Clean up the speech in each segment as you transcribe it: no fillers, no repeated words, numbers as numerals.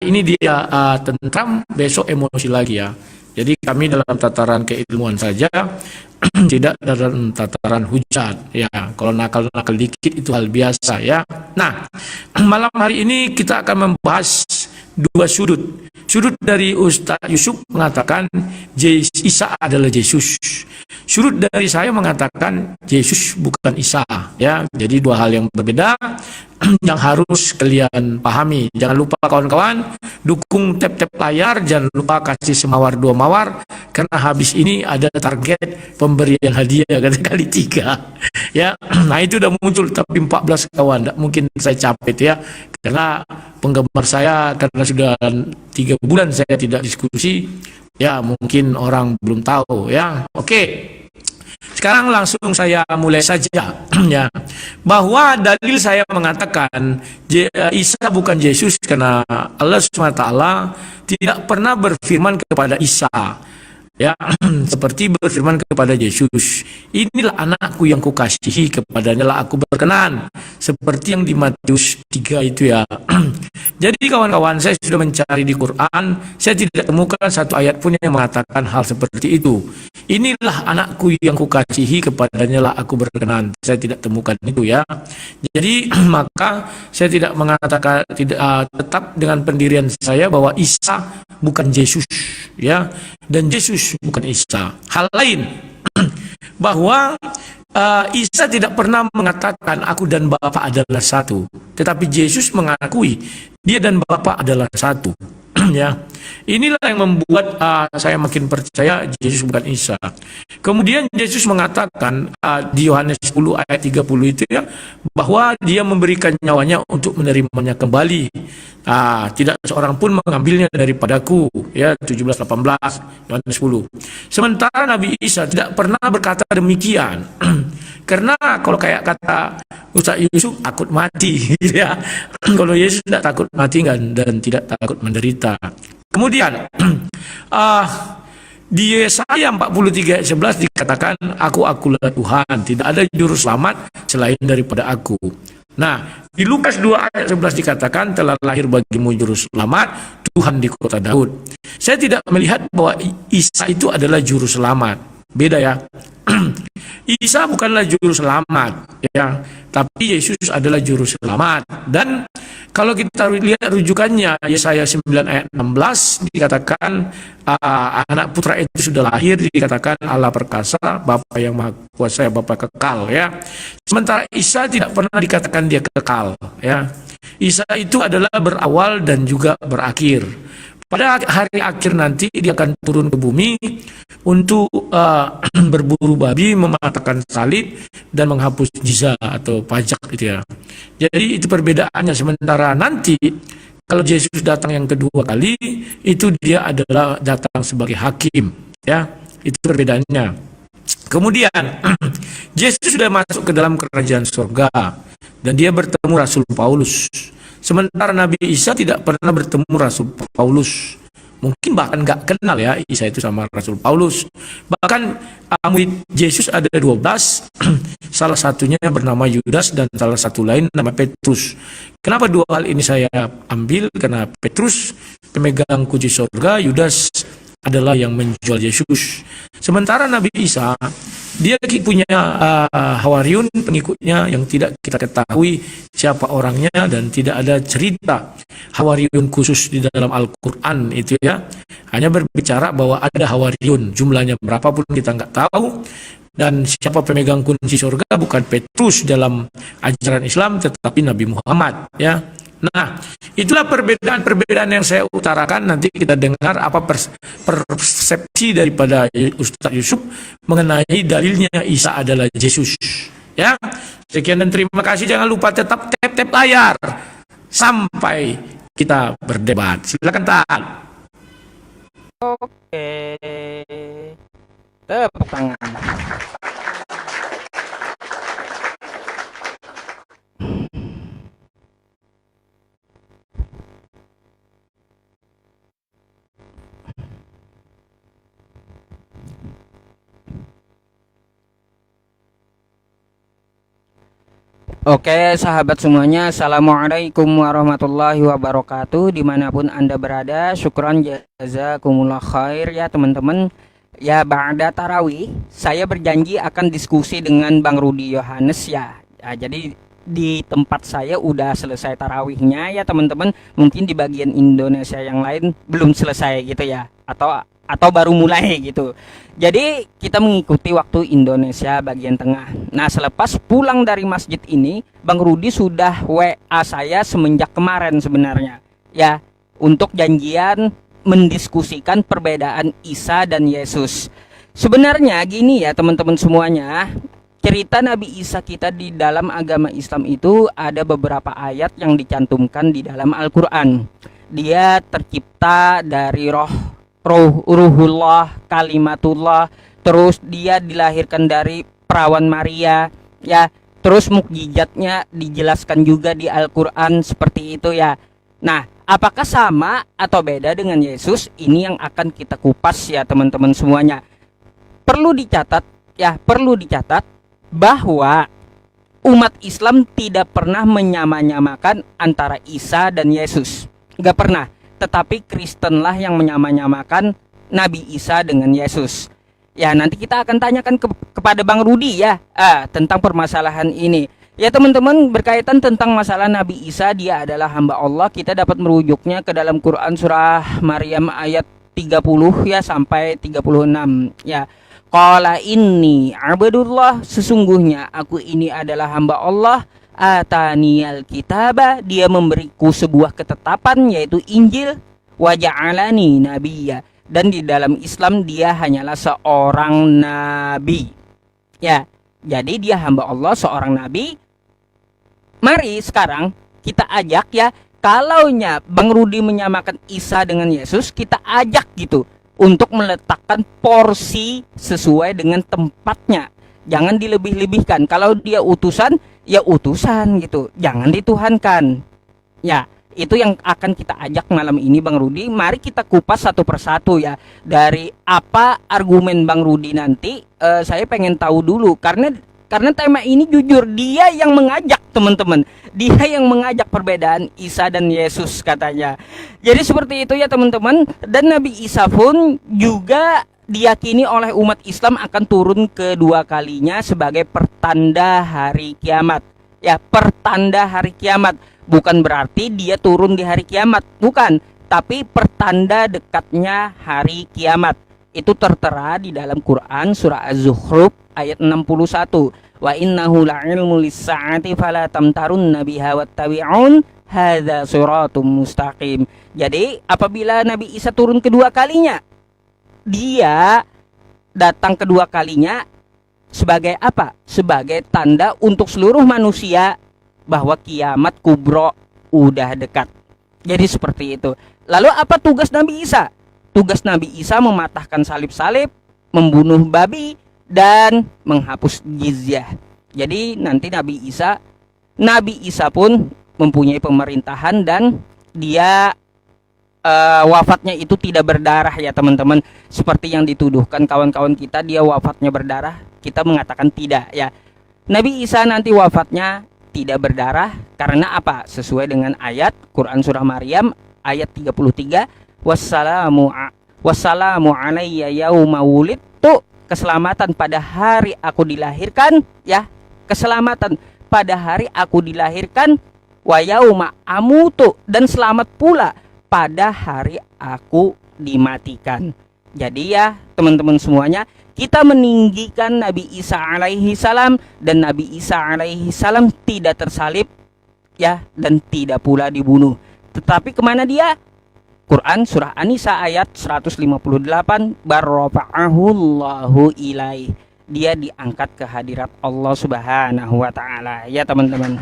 ini dia tentram, besok emosi lagi ya. Jadi kami dalam tataran keilmuan saja, tidak dalam tataran hujat. Ya, kalau nakal-nakal dikit itu hal biasa ya. Nah, malam hari ini kita akan membahas dua sudut. Sudut dari Ustaz Yusuf mengatakan Isa adalah Yesus. Sudut dari saya mengatakan Yesus bukan Isa. Ya, jadi dua hal yang berbeda yang harus kalian pahami. Jangan lupa kawan-kawan, dukung tap-tap layar, jangan lupa kasih semawar 2 mawar, karena habis ini ada target pemberian hadiah kali 3. Ya, nah itu udah muncul, tapi 14 kawan, tidak mungkin saya capek ya, karena penggemar saya, karena sudah 3 bulan saya tidak diskusi, ya mungkin orang belum tahu ya. Oke. Sekarang langsung saya mulai saja ya, bahwa dalil saya mengatakan Isa bukan Yesus karena Allah SWT tidak pernah berfirman kepada Isa ya, seperti berfirman kepada Yesus, inilah anakku yang kukasihi, kepadanya lah aku berkenan, seperti yang di Matius 3 itu ya. Jadi kawan-kawan, saya sudah mencari di Quran, saya tidak temukan satu ayat pun yang mengatakan hal seperti itu. Inilah anakku yang kukasihi, kepadanya lah aku berkenan. Saya tidak temukan itu ya. Jadi maka saya tidak mengatakan, tetap dengan pendirian saya bahwa Isa bukan Yesus ya, dan Yesus bukan Isa. Hal lain bahwa Isa tidak pernah mengatakan aku dan Bapa adalah satu, tetapi Yesus mengakui dia dan Bapa adalah satu. Ya, inilah yang membuat saya makin percaya Yesus bukan Isa. Kemudian Yesus mengatakan di Yohanes 10 ayat 30 itu ya, bahwa dia memberikan nyawanya untuk menerimanya kembali. Tidak seorang pun mengambilnya daripadaku ya, 17-18 Yohanes 10. Sementara Nabi Isa tidak pernah berkata demikian. Karena kalau kayak kata Ustaz Yusuf, takut mati gitu ya. Kalau Yesus tidak takut mati kan, dan tidak takut menderita. Kemudian di Yesaya 43 ayat 11 dikatakan, akulah Tuhan, tidak ada juru selamat selain daripada aku. Nah, di Lukas 2 ayat 11 dikatakan, telah lahir bagimu juru selamat, Tuhan di kota Daud. Saya tidak melihat bahwa Isa itu adalah juru selamat. Beda ya. Isa bukanlah juru selamat ya, tapi Yesus adalah juru selamat. Dan kalau kita lihat rujukannya Yesaya 9 ayat 16 dikatakan anak putra itu sudah lahir, dikatakan Allah perkasa, Bapa yang maha kuasa, Bapa kekal ya. Sementara Isa tidak pernah dikatakan dia kekal ya. Isa itu adalah berawal dan juga berakhir. Pada hari akhir nanti dia akan turun ke bumi untuk berburu babi, mematahkan salib, dan menghapus jizya atau pajak gitu ya. Jadi itu perbedaannya. Sementara nanti kalau Yesus datang yang kedua kali, itu dia adalah datang sebagai hakim ya. Itu perbedaannya. Kemudian Yesus sudah masuk ke dalam kerajaan surga dan dia bertemu Rasul Paulus. Sementara Nabi Isa tidak pernah bertemu Rasul Paulus. Mungkin bahkan nggak kenal ya Isa itu sama Rasul Paulus. Bahkan murid Yesus ada 12. Salah satunya bernama Yudas dan salah satu lain nama Petrus. Kenapa dua hal ini saya ambil? Karena Petrus pemegang kunci surga, Yudas adalah yang menjual Yesus. Sementara Nabi Isa dia punya hawariun, pengikutnya yang tidak kita ketahui siapa orangnya, dan tidak ada cerita hawariun khusus di dalam Al-Quran itu ya. Hanya berbicara bahwa ada hawariun, jumlahnya berapa pun kita nggak tahu. Dan siapa pemegang kunci surga bukan Petrus dalam ajaran Islam, tetapi Nabi Muhammad ya. Nah, itulah perbedaan-perbedaan yang saya utarakan. Nanti kita dengar apa persepsi daripada Ustaz Yusuf mengenai dalilnya Isa adalah Yesus. Ya, sekian dan terima kasih. Jangan lupa tetap tap-tap layar sampai kita berdebat. Silakan Taan. Oke, tepuk tangan. Oke sahabat semuanya, Assalamualaikum warahmatullahi wabarakatuh. Dimanapun Anda berada, syukran jazakumullah khair ya teman-teman. Ya ba'da tarawih, saya berjanji akan diskusi dengan Bang Rudi Yohanes ya. Jadi di tempat saya udah selesai tarawihnya ya teman-teman. Mungkin di bagian Indonesia yang lain belum selesai gitu ya, atau baru mulai gitu. Jadi kita mengikuti waktu Indonesia bagian tengah. Nah selepas pulang dari masjid ini, Bang Rudi sudah WA saya semenjak kemarin sebenarnya ya, untuk janjian mendiskusikan perbedaan Isa dan Yesus. Sebenarnya gini ya teman-teman semuanya, cerita Nabi Isa kita di dalam agama Islam itu ada beberapa ayat yang dicantumkan di dalam Al-Quran. Dia tercipta dari ruhullah, kalimatullah, terus dia dilahirkan dari perawan Maria ya, terus mukjizatnya dijelaskan juga di Al-Quran seperti itu ya. Nah, apakah sama atau beda dengan Yesus? Ini yang akan kita kupas ya teman-teman semuanya. Perlu dicatat bahwa umat Islam tidak pernah menyamanyamakan antara Isa dan Yesus, gak pernah. Tetapi Kristenlah yang menyamanyamakan Nabi Isa dengan Yesus. Ya nanti kita akan tanyakan kepada Bang Rudi ya tentang permasalahan ini. Ya teman-teman, berkaitan tentang masalah Nabi Isa, dia adalah hamba Allah. Kita dapat merujuknya ke dalam Quran surah Maryam ayat 30 ya sampai 36 ya. Qala inni abdullah, sesungguhnya aku ini adalah hamba Allah. Ataniyal kitaba, dia memberiku sebuah ketetapan yaitu Injil. Wa ja'alani nabiyya, dan di dalam Islam dia hanyalah seorang nabi ya. Jadi dia hamba Allah, seorang nabi. Mari sekarang kita ajak ya, kalaunya Bang Rudi menyamakan Isa dengan Yesus, kita ajak gitu untuk meletakkan porsi sesuai dengan tempatnya. Jangan dilebih-lebihkan. Kalau dia utusan, ya utusan gitu. Jangan dituhankan. Ya, itu yang akan kita ajak malam ini Bang Rudi. Mari kita kupas satu persatu ya. Dari apa argumen Bang Rudi nanti, saya pengen tahu dulu. Karena tema ini jujur, dia yang mengajak teman-teman. Dia yang mengajak perbedaan Isa dan Yesus katanya. Jadi seperti itu ya teman-teman. Dan Nabi Isa pun juga diyakini oleh umat Islam akan turun kedua kalinya sebagai pertanda hari kiamat. Ya, pertanda hari kiamat. Bukan berarti dia turun di hari kiamat, bukan. Tapi pertanda dekatnya hari kiamat. Itu tertera di dalam Quran surah Az-Zukhruf ayat 61. Wa innahu la'ilmu lis-sa'ati fala tamtarunna biha wattabi'un hadza siratum mustaqim. Jadi apabila Nabi Isa turun kedua kalinya, dia datang kedua kalinya sebagai apa? Sebagai tanda untuk seluruh manusia bahwa kiamat kubro udah dekat. Jadi seperti itu. Lalu apa tugas Nabi Isa? Tugas Nabi Isa mematahkan salib-salib, membunuh babi, dan menghapus jizyah. Jadi nanti Nabi Isa pun mempunyai pemerintahan, dan dia wafatnya itu tidak berdarah ya teman-teman. Seperti yang dituduhkan kawan-kawan kita, dia wafatnya berdarah. Kita mengatakan tidak ya. Nabi Isa nanti wafatnya tidak berdarah karena apa? Sesuai dengan ayat Quran surah Maryam ayat 33, wassalamu alayya yauma wulidtu, keselamatan pada hari aku dilahirkan ya. Keselamatan pada hari aku dilahirkan, wa yauma amutu, dan selamat pula pada hari aku dimatikan. Jadi ya teman-teman semuanya, kita meninggikan Nabi Isa alaihi salam, dan Nabi Isa alaihi salam tidak tersalib ya, dan tidak pula dibunuh. Tetapi kemana dia? Quran surah An-Nisa ayat 158, barrafa'ahullahu ilaih, dia diangkat ke hadirat Allah Subhanahu wa taala ya teman-teman.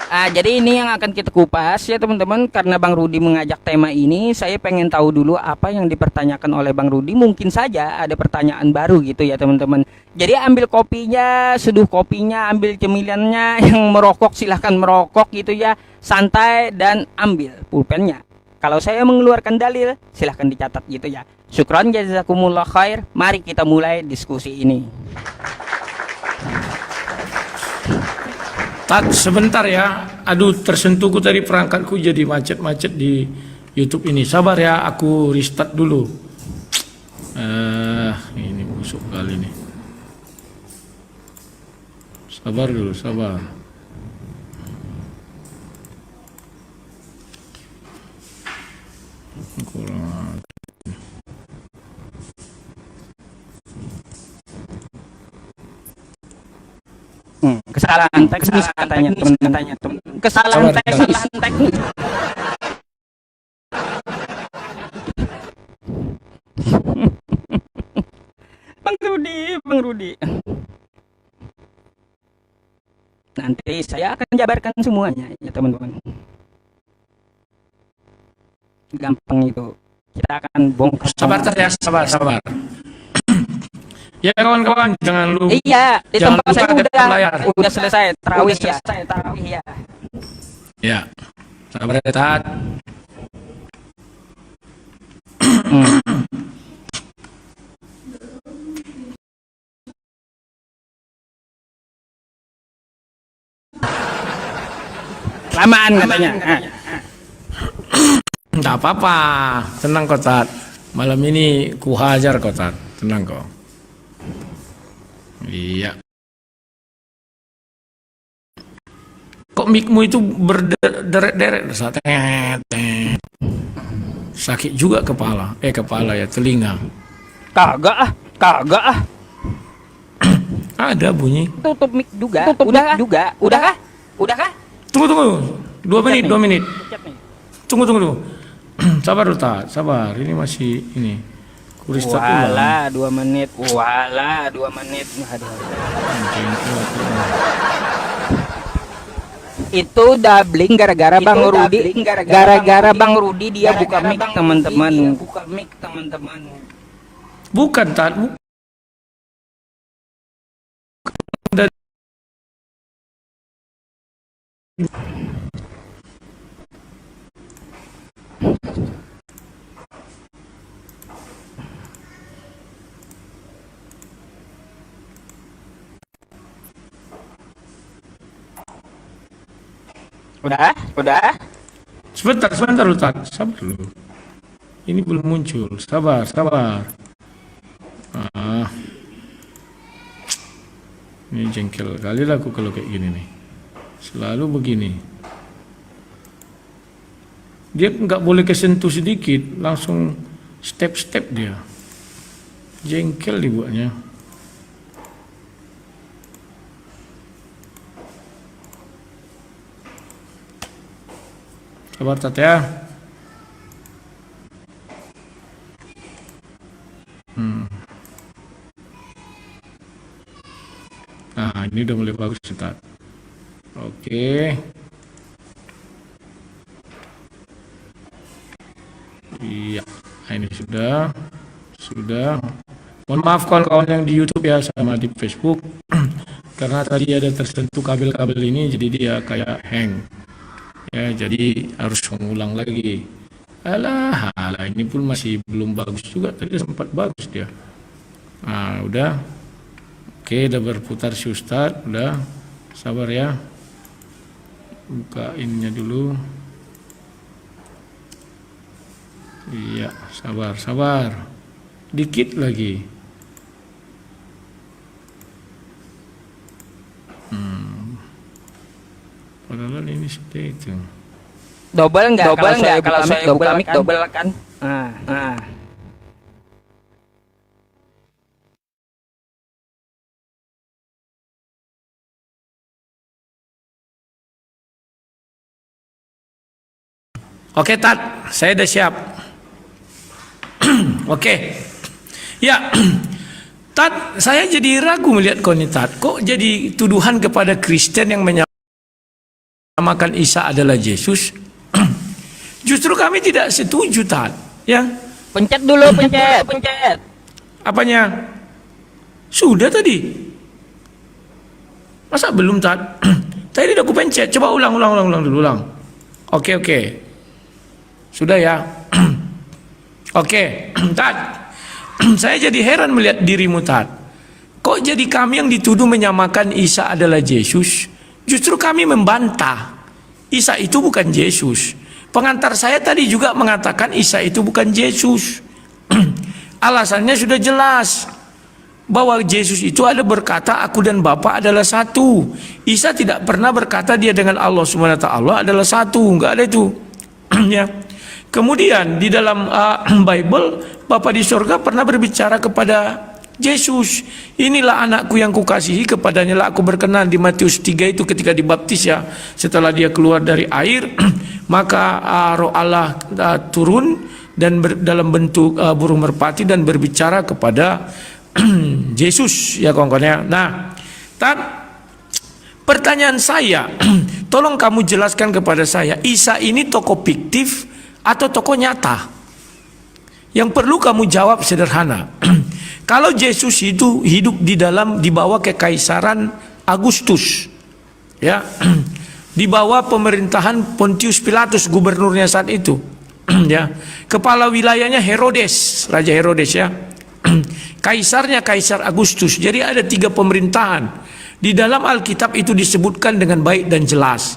Jadi ini yang akan kita kupas ya teman-teman. Karena Bang Rudi mengajak tema ini, saya pengen tahu dulu apa yang dipertanyakan oleh Bang Rudi. Mungkin saja ada pertanyaan baru gitu ya teman-teman. Jadi ambil kopinya, seduh kopinya, ambil cemilannya. Yang merokok silahkan merokok gitu ya, santai, dan ambil pulpennya. Kalau saya mengeluarkan dalil, silahkan dicatat gitu ya. Syukran jazakumullah khair. Mari kita mulai diskusi ini. Tat, sebentar ya. Aduh, tersentuhku tadi perangkatku jadi macet-macet di YouTube ini. Sabar ya, aku restart dulu. Ini busuk kali nih. Sabar dulu, sabar. Kurang. Kesalahan teknis katanya teman. Kesalahan teknis. Bang Rudi. Nanti saya akan jabarkan semuanya ya teman-teman. Gampang itu. Kita akan bongkar. Sabar ya, sabar. Ya kawan-kawan, jangan lupa. Iya, di jangan tempat lupa saya layar. udah selesai tarawih ya. Ya, sabar ya, Tat. Lamaan katanya. Enggak apa-apa, tenang kok, Tat. Malam ini ku hajar kok, Tat. Tenang kok. Iya. Kok mikmu itu berderet-deret saat sakit juga kepala. Kepala ya, telinga. Kagak ah. Ada bunyi. Tutup mic juga. Udah kah? Tunggu. 2 menit. Pencet nih. Tunggu. Sabar dulu, Tat. Sabar. Ini masih ini. Kuristart ulang. Wala 2 menit. Aduh. Itu doubling gara-gara Bang Rudi. Gara-gara Bang Rudi dia buka mic teman-teman. Bukan, Tat. Udah. Sebentar dulu, Tat. Sabar dulu. Ini belum muncul. Sabar. Ini jengkel kali lah aku kalau kayak gini nih. Selalu begini. Dia nggak boleh kesentuh sedikit, langsung step dia. Jengkel dibuatnya. Sabar, Tat ya. Nah, ini udah mulai bagus, Tat. Oke. Iya, nah, ini sudah. Mohon maaf kawan-kawan yang di YouTube ya sama di Facebook, karena tadi ada tersentuh kabel-kabel ini, jadi dia kayak hang. Ya, jadi harus mengulang lagi. Alah, ini pun masih belum bagus juga. Tadi sempat bagus dia. Nah, udah. Oke, udah berputar si Ustadz. Udah, sabar ya. Buka ininya dulu. Iya, sabar. Dikit lagi. Padahal ini sudah itu. Double enggak kalau saya buka mic double kan? Nah. Oke, Tat, saya udah siap. Oke. Ya. Tat, saya jadi ragu melihat kau nih, Tat. Kok jadi tuduhan kepada Kristen yang menyamakan Isa adalah Yesus? Justru kami tidak setuju, Tat. Ya. Pencet dulu, pencet. Apanya? Sudah tadi. Masa belum, Tat? Tadi udah aku pencet. Coba ulang dulu. Oke. Sudah ya. Oke, Tat. Saya jadi heran melihat dirimu, Tat. Kok jadi kami yang dituduh menyamakan Isa adalah Yesus? Justru kami membantah Isa itu bukan Yesus. Pengantar saya tadi juga mengatakan Isa itu bukan Yesus. Alasannya sudah jelas, bahwa Yesus itu ada berkata aku dan Bapa adalah satu. Isa tidak pernah berkata dia dengan Allah SWT adalah satu, enggak ada itu. Ya. Kemudian di dalam Bible, Bapa di surga pernah berbicara kepada Yesus, inilah anakku yang kukasihi, kepadanya lah aku berkenan. Di Matius 3 itu ketika dibaptis ya, setelah dia keluar dari air, maka roh Allah turun dan dalam bentuk burung merpati dan berbicara kepada Yesus ya kawan-kawan ya. Nah, pertanyaan saya, tolong kamu jelaskan kepada saya, Isa ini tokoh fiktif atau tokoh nyata? Yang perlu kamu jawab sederhana. Kalau Yesus itu hidup di bawah kekaisaran Agustus, ya, di bawah pemerintahan Pontius Pilatus, gubernurnya saat itu, ya, kepala wilayahnya Herodes, Raja Herodes ya, kaisarnya Kaisar Agustus. Jadi ada 3 pemerintahan. Di dalam Alkitab itu disebutkan dengan baik dan jelas.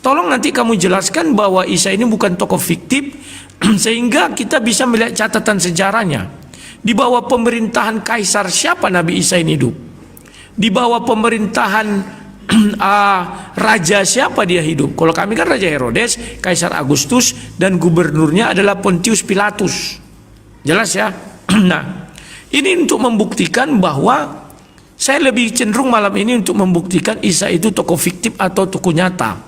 Tolong nanti kamu jelaskan bahwa Isa ini bukan tokoh fiktif, sehingga kita bisa melihat catatan sejarahnya. Di bawah pemerintahan kaisar siapa Nabi Isa ini hidup? Di bawah pemerintahan raja siapa dia hidup? Kalau kami kan Raja Herodes, Kaisar Agustus, dan gubernurnya adalah Pontius Pilatus. Jelas ya? Nah, ini untuk membuktikan bahwa saya lebih cenderung malam ini untuk membuktikan Isa itu tokoh fiktif atau tokoh nyata.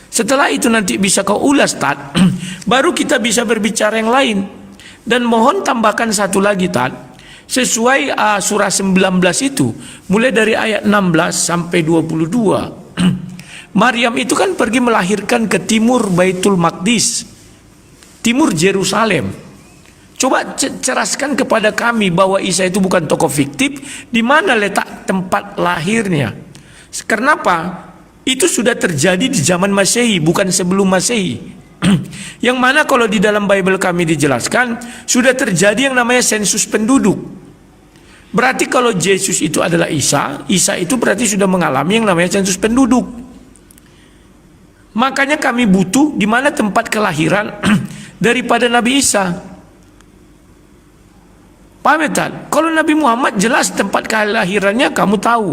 Setelah itu nanti bisa kau ulas, Tad. Baru kita bisa berbicara yang lain. Dan mohon tambahkan satu lagi, Tad. Sesuai surah 19 itu, mulai dari ayat 16 sampai 22. Maryam itu kan pergi melahirkan ke timur Baitul Maqdis, timur Yerusalem. Coba ceraskan kepada kami bahwa Isa itu bukan tokoh fiktif, di mana letak tempat lahirnya. Kenapa? Itu sudah terjadi di zaman Masehi, bukan sebelum Masehi. Yang mana kalau di dalam Bible kami dijelaskan, sudah terjadi yang namanya sensus penduduk. Berarti kalau Yesus itu adalah Isa, Isa itu berarti sudah mengalami yang namanya sensus penduduk. Makanya kami butuh di mana tempat kelahiran daripada Nabi Isa. Paham ya, Tad? Kalau Nabi Muhammad jelas tempat kelahirannya kamu tahu.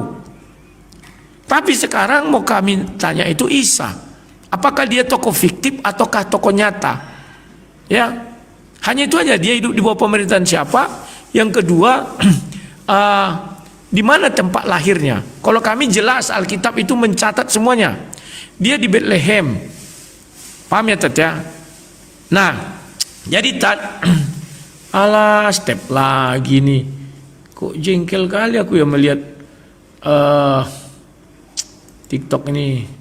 Tapi sekarang mau kami tanya itu Isa. Apakah dia tokoh fiktif ataukah tokoh nyata? Ya, hanya itu aja. Dia hidup di bawah pemerintahan siapa? Yang kedua, di mana tempat lahirnya? Kalau kami jelas Alkitab itu mencatat semuanya. Dia di Bethlehem. Paham ya, Tad ya? Nah, jadi Tad, alah step lagi nih. Kok jengkel kali aku ya melihat TikTok ini.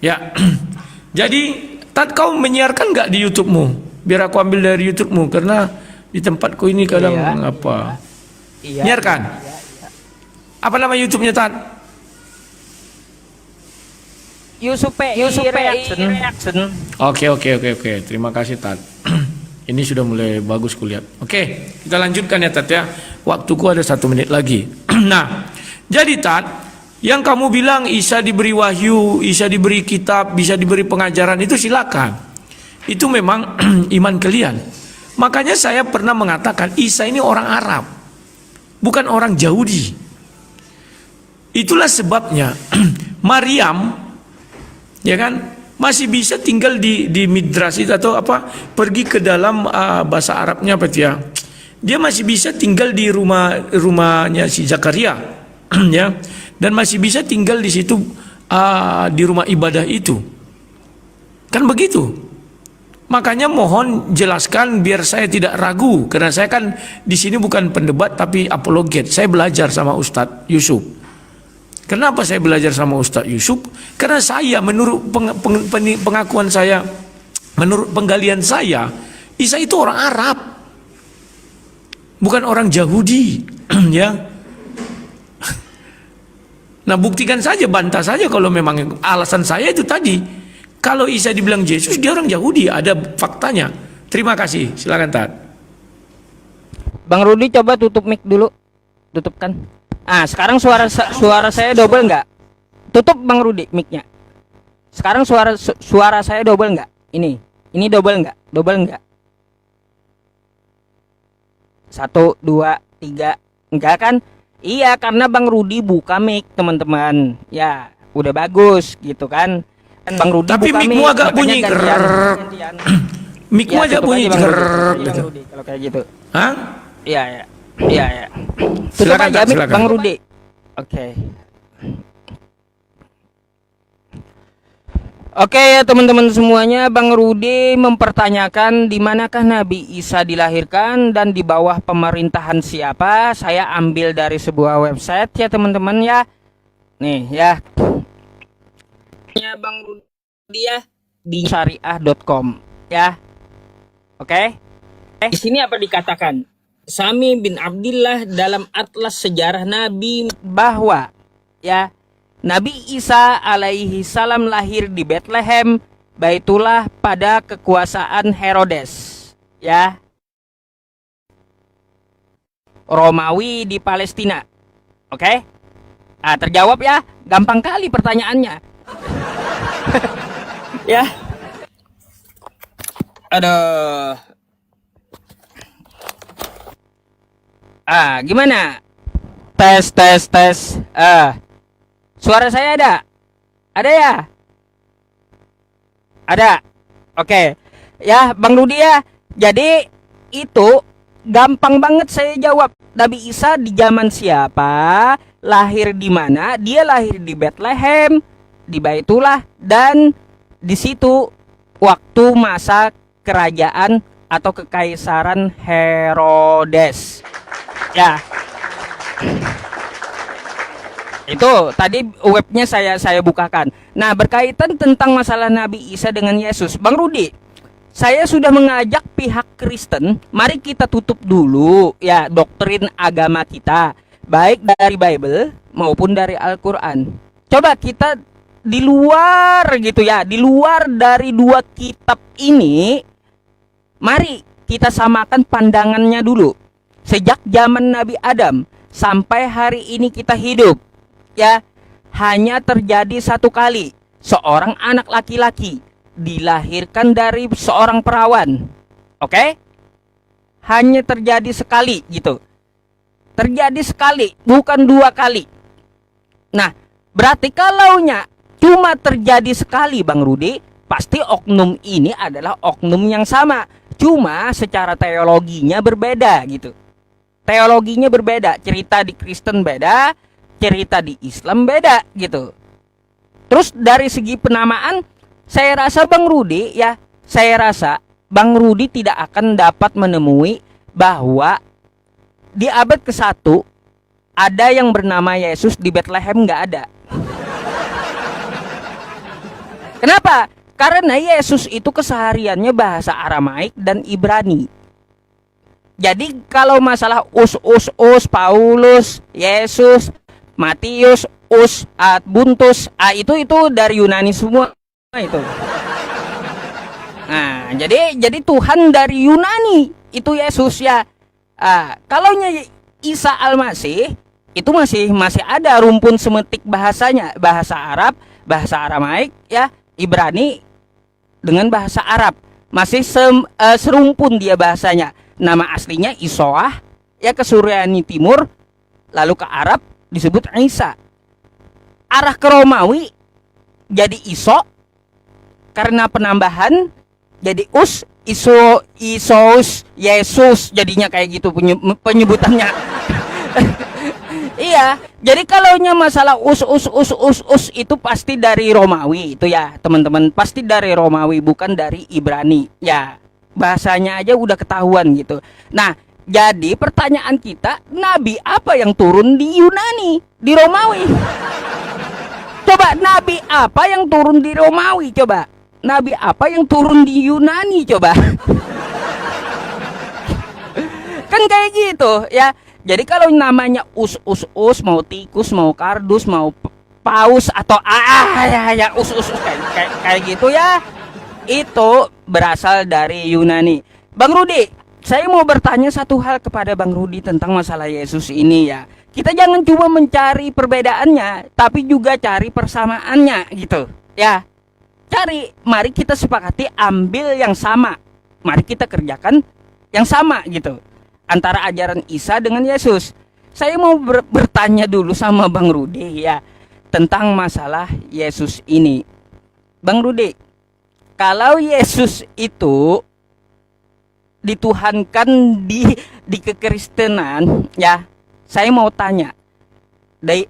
Ya, jadi Tad kau menyiarkan nggak di YouTube-mu? Biar aku ambil dari YouTube-mu karena di tempatku ini kadang apa? Iya. Nyiarkan. Iya. Apa nama YouTube-nya, Tad? Yusupe Reaction. Oke. Terima kasih, Tad. Ini sudah mulai bagus kulihat. Oke, kita lanjutkan ya, Tad ya. Waktuku ada 1 menit lagi. Nah, jadi Tad, yang kamu bilang Isa diberi wahyu, Isa diberi kitab, bisa diberi pengajaran, itu silakan. Itu memang iman kalian. Makanya saya pernah mengatakan Isa ini orang Arab, bukan orang Yahudi. Itulah sebabnya Maryam, ya kan, masih bisa tinggal di midrash itu atau apa, pergi ke dalam bahasa Arabnya apa ya? Dia masih bisa tinggal di rumahnya si Zakaria, ya. Dan masih bisa tinggal di situ di rumah ibadah itu. Kan begitu. Makanya mohon jelaskan biar saya tidak ragu, karena saya kan di sini bukan pendebat tapi apologet. Saya belajar sama Ustadz Yusuf. Kenapa saya belajar sama Ustadz Yusuf? Karena saya menurut pengakuan saya, menurut penggalian saya, Isa itu orang Arab, bukan orang Yahudi, ya. Nah, buktikan saja, bantah saja kalau memang alasan saya itu tadi. Kalau Isa dibilang Yesus, dia orang Yahudi, ada faktanya. Terima kasih, silakan Tad. Bang Rudi coba tutup mic dulu. tutup kan. Sekarang suara saya double nggak? Tutup Bang Rudi mic-nya. Sekarang suara saya double nggak? Ini double nggak? Double nggak? 1, 2, 3, enggak kan? Iya, karena Bang Rudi buka mic, teman-teman. Ya, udah bagus gitu kan. Bang Rudi Tapi buka mic-mu agak bunyi gantian. Mic-mu Ya, aja tutup bunyi aja, Bang Rudi. grrrr Iya, gitu. Bang Rudi, kalau kayak gitu. Hah? Iya. Tutup Silakan, aja Kak, mic silakan. Bang Rudi. Oke. Oke ya teman-teman semuanya, Bang Rudi mempertanyakan di manakah Nabi Isa dilahirkan dan di bawah pemerintahan siapa. Saya ambil dari sebuah website ya teman-teman ya. Nih ya. Bang Rudi ya di syariah.com ya. Oke. Di sini apa dikatakan? Sami bin Abdillah dalam Atlas Sejarah Nabi bahwa ya Nabi Isa alaihi salam lahir di Bethlehem, Baitullah pada kekuasaan Herodes. Ya. Romawi di Palestina. Oke? Terjawab ya. Gampang kali pertanyaannya. Ya. Aduh. Gimana? Tes. Suara saya ada? Ada ya? Ada. Oke. Ya, Bang Rudi ya. Jadi itu gampang banget saya jawab. Nabi Isa di zaman siapa? Lahir di mana? Dia lahir di Bethlehem, di Baitullah, dan di situ waktu masa kerajaan atau kekaisaran Herodes. Ya. Itu tadi webnya saya bukakan. Nah, berkaitan tentang masalah Nabi Isa dengan Yesus, Bang Rudi, saya sudah mengajak pihak Kristen, mari kita tutup dulu ya doktrin agama kita, baik dari Bible maupun dari Al-Quran. Coba kita di luar gitu ya, di luar dari dua kitab ini, mari kita samakan pandangannya dulu. Sejak zaman Nabi Adam sampai hari ini kita hidup, ya, hanya terjadi satu kali seorang anak laki-laki dilahirkan dari seorang perawan. Oke? Hanya terjadi sekali gitu. Terjadi sekali, bukan dua kali. Nah, berarti kalaunya cuma terjadi sekali, Bang Rudi, pasti oknum ini adalah oknum yang sama. Cuma secara teologinya berbeda gitu. Teologinya berbeda, cerita di Kristen beda, cerita di Islam beda gitu. Terus dari segi penamaan, saya rasa Bang Rudi ya, saya rasa Bang Rudi tidak akan dapat menemui bahwa di abad ke-1 ada yang bernama Yesus di Bethlehem, nggak ada. Kenapa? Karena Yesus itu kesehariannya bahasa Aramaik dan Ibrani. Jadi kalau masalah Paulus, Yesus, Matius, Buntus, itu dari Yunani semua itu. Nah, jadi Tuhan dari Yunani itu Yesus ya. Kalau Isa Al-Masih itu masih ada rumpun semetik bahasanya, bahasa Arab, bahasa Aramaik ya, Ibrani dengan bahasa Arab. Masih serumpun dia bahasanya. Nama aslinya Isoah ya, ke Suryani Timur, lalu ke Arab disebut Isa. Arah ke Romawi jadi Iso karena penambahan jadi Isos, Yesus, jadinya kayak gitu penyebutannya. Iya, jadi kalaunya masalah itu pasti dari Romawi itu ya, teman-teman, pasti dari Romawi, bukan dari Ibrani. Ya, bahasanya aja udah ketahuan gitu. Nah, jadi pertanyaan kita, nabi apa yang turun di Yunani, di Romawi? Coba nabi apa yang turun di Romawi, coba? Nabi apa yang turun di Yunani, coba? Kan kayak gitu ya. Jadi kalau namanya mau tikus, mau kardus, mau paus atau kayak gitu ya, itu berasal dari Yunani. Bang Rudi, saya mau bertanya satu hal kepada Bang Rudi tentang masalah Yesus ini ya. Kita jangan cuma mencari perbedaannya, tapi juga cari persamaannya gitu. Ya. Mari kita sepakati ambil yang sama. Mari kita kerjakan yang sama gitu. Antara ajaran Isa dengan Yesus. Saya mau bertanya dulu sama Bang Rudi ya tentang masalah Yesus ini. Bang Rudi, kalau Yesus itu dituhankan di kekristenan ya, saya mau tanya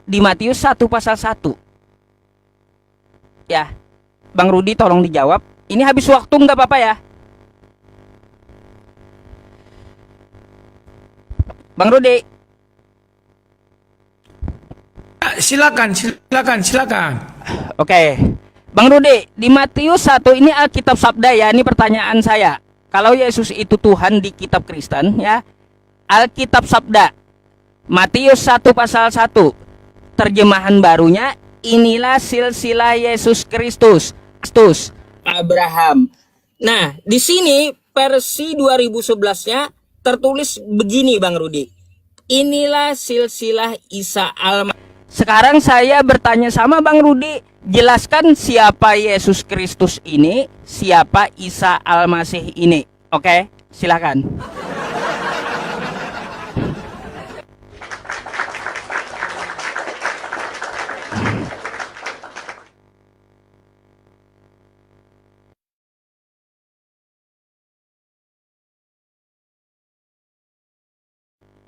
di Matius 1 pasal 1 ya, Bang Rudi tolong dijawab. Ini habis waktu nggak apa-apa ya, Bang Rudi? Silakan. Oke, Bang Rudi, di Matius 1 ini Alkitab Sabda ya, ini pertanyaan saya. Kalau Yesus itu Tuhan di kitab Kristen ya, Alkitab Sabda Matius 1 pasal 1 terjemahan barunya, inilah silsilah Yesus Kristus Abraham. Nah, di sini versi 2011-nya tertulis begini Bang Rudi. Inilah silsilah Isa Al-Masih. Sekarang saya bertanya sama Bang Rudi, jelaskan siapa Yesus Kristus ini, siapa Isa Al-Masih ini. Oke, silakan.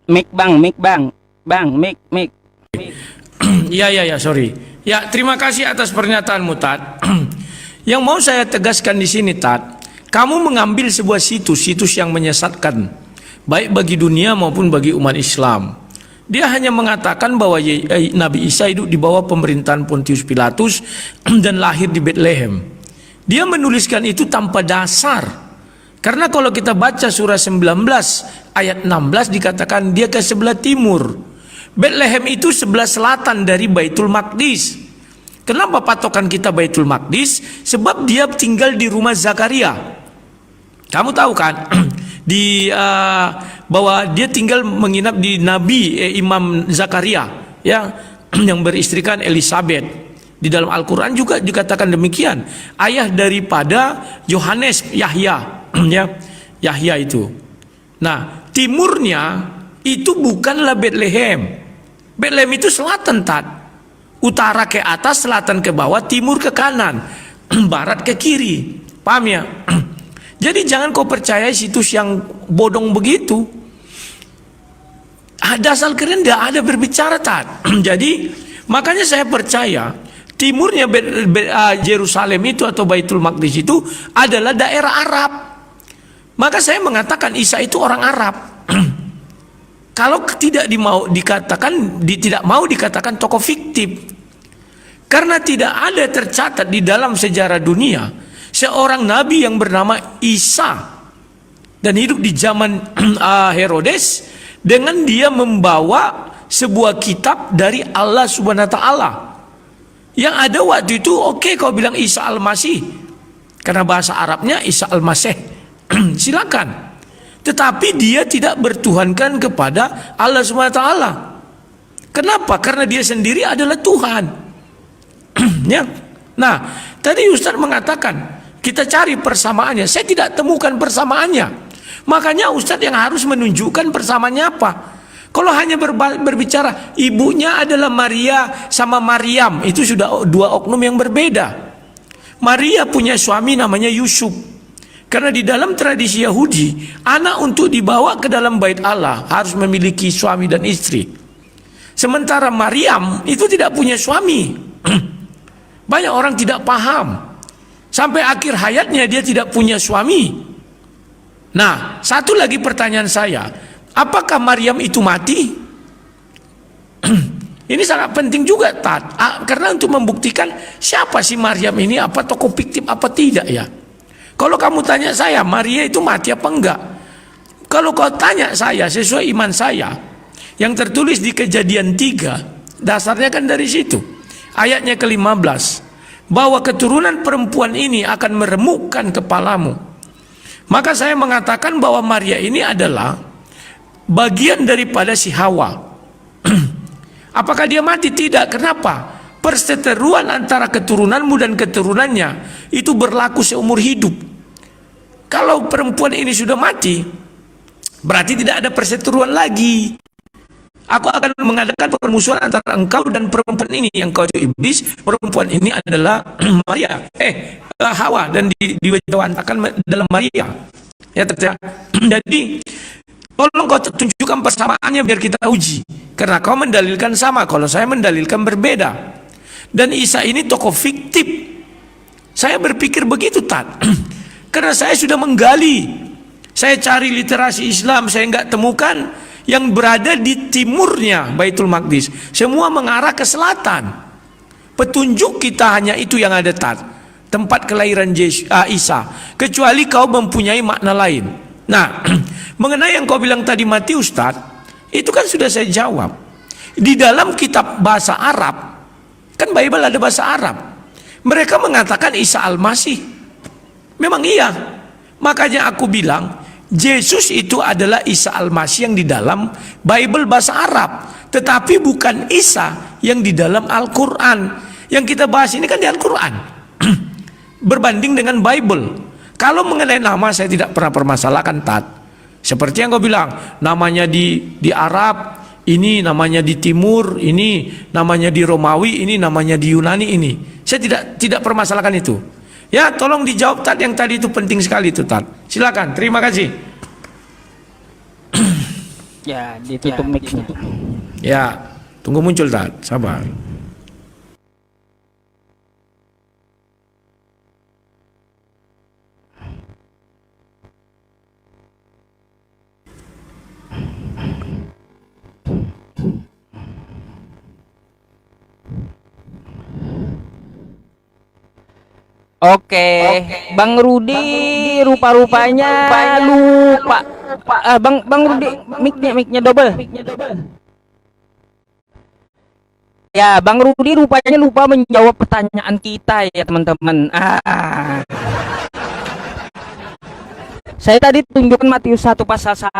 Mic bang. Ya, sorry. Ya, terima kasih atas pernyataanmu, Tat. Yang mau saya tegaskan di sini, Tat, kamu mengambil sebuah situs yang menyesatkan, baik bagi dunia maupun bagi umat Islam. Dia hanya mengatakan bahwa Nabi Isa hidup di bawah pemerintahan Pontius Pilatus dan lahir di Bethlehem. Dia menuliskan itu tanpa dasar. Karena kalau kita baca surah 19 ayat 16 dikatakan dia ke sebelah timur. Bethlehem itu sebelah selatan dari Baitul Maqdis. Kenapa patokan kita Baitul Maqdis? Sebab dia tinggal di rumah Zakaria. Kamu tahu kan bahwa dia tinggal menginap di Imam Zakaria ya, yang beristrikan Elizabeth. Di dalam Al-Quran juga dikatakan demikian. Ayah daripada Yohanes, Yahya ya, Yahya itu. Nah, timurnya itu bukanlah Bethlehem. Bethlehem itu selatan, Tat. Utara ke atas, selatan ke bawah, timur ke kanan, barat ke kiri. Paham ya? Jadi jangan kau percaya situs yang bodong begitu. Dasar kalian tidak ada berbicara, Tat. Jadi makanya saya percaya timurnya Yerusalem itu atau Baitul Maqdis itu adalah daerah Arab. Maka saya mengatakan Isa itu orang Arab. Kalau tidak mau dikatakan tokoh fiktif. Karena tidak ada tercatat di dalam sejarah dunia seorang nabi yang bernama Isa dan hidup di zaman Herodes dengan dia membawa sebuah kitab dari Allah Subhanahu wa taala. Yang ada waktu itu kau bilang Isa Al-Masih. Karena bahasa Arabnya Isa Al-Masih. Silakan. Tetapi dia tidak bertuhankan kepada Allah SWT. Kenapa? Karena dia sendiri adalah Tuhan. Ya. Nah, tadi Ustaz mengatakan kita cari persamaannya. Saya tidak temukan persamaannya. Makanya Ustaz yang harus menunjukkan persamaannya apa. Kalau hanya berbicara ibunya adalah Maria sama Maryam, itu sudah dua oknum yang berbeda. Maria punya suami namanya Yusuf. Karena di dalam tradisi Yahudi, anak untuk dibawa ke dalam bait Allah harus memiliki suami dan istri. Sementara Maryam itu tidak punya suami. Banyak orang tidak paham. Sampai akhir hayatnya dia tidak punya suami. Nah, satu lagi pertanyaan saya, apakah Maryam itu mati? Ini sangat penting juga, Tat. Karena untuk membuktikan siapa sih Maryam ini, apa tokoh fiktif apa tidak ya. Kalau kamu tanya saya, Maria itu mati apa enggak? Kalau kau tanya saya, sesuai iman saya, yang tertulis di Kejadian 3, dasarnya kan dari situ. Ayatnya ke-15, bahwa keturunan perempuan ini akan meremukkan kepalamu. Maka saya mengatakan bahwa Maria ini adalah bagian daripada si Hawa. Apakah dia mati? Tidak. Kenapa? Perseteruan antara keturunanmu dan keturunannya itu berlaku seumur hidup. Kalau perempuan ini sudah mati, berarti tidak ada perseteruan lagi. Aku akan mengadakan permusuhan antara engkau dan perempuan ini. Yang kau itu iblis, perempuan ini adalah Maria, Hawa, dan diwajibkan dalam Maria. Ya, jadi tolong kau tunjukkan persamaannya biar kita uji. Karena kau mendalilkan sama, kalau saya mendalilkan berbeda. Dan Isa ini tokoh fiktif. Saya berpikir begitu, Tat. Karena saya sudah menggali, saya cari literasi Islam, saya nggak temukan yang berada di timurnya Baitul Maqdis. Semua mengarah ke selatan. Petunjuk kita hanya itu yang ada, Tat. Tempat kelahiran Isa. Kecuali kau mempunyai makna lain. Nah, mengenai yang kau bilang tadi Matius, Tat, itu kan sudah saya jawab. Di dalam kitab bahasa Arab, kan Bible ada bahasa Arab. Mereka mengatakan Isa Al-Masih. Memang iya. Makanya aku bilang Yesus itu adalah Isa Al-Masih yang di dalam Bible bahasa Arab, tetapi bukan Isa yang di dalam Al-Quran. Yang kita bahas ini kan di Al-Quran. Berbanding dengan Bible. Kalau mengenai nama saya tidak pernah permasalahkan, Tat. Seperti yang kau bilang, namanya di Arab, ini namanya di Timur, ini namanya di Romawi, ini namanya di Yunani ini. Saya tidak permasalahkan itu. Ya, tolong dijawab, Tat, yang tadi itu penting sekali itu, Tat. Silakan, terima kasih. Ya, ditutup mic-nya. Ya, tunggu muncul, Tat. Sabar. Oke, Bang Rudi rupa-rupanya lupa. Bang Rudi, mic-nya double. Ya, Bang Rudi rupanya lupa menjawab pertanyaan kita ya, teman-teman. Saya tadi tunjukkan Matius 1 pasal 1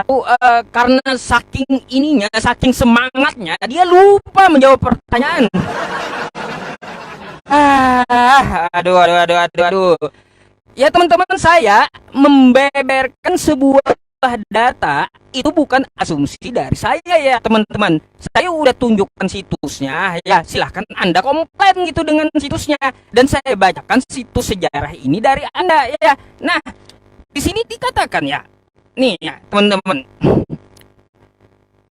karena saking ininya, saking semangatnya, dia lupa menjawab pertanyaan. Aduh. Ya teman-teman, saya membeberkan sebuah data itu bukan asumsi dari saya ya teman-teman. Saya udah tunjukkan situsnya ya, silahkan Anda komplain gitu dengan situsnya, dan saya bacakan situs sejarah ini dari Anda ya. Nah, di sini dikatakan ya, nih ya teman-teman,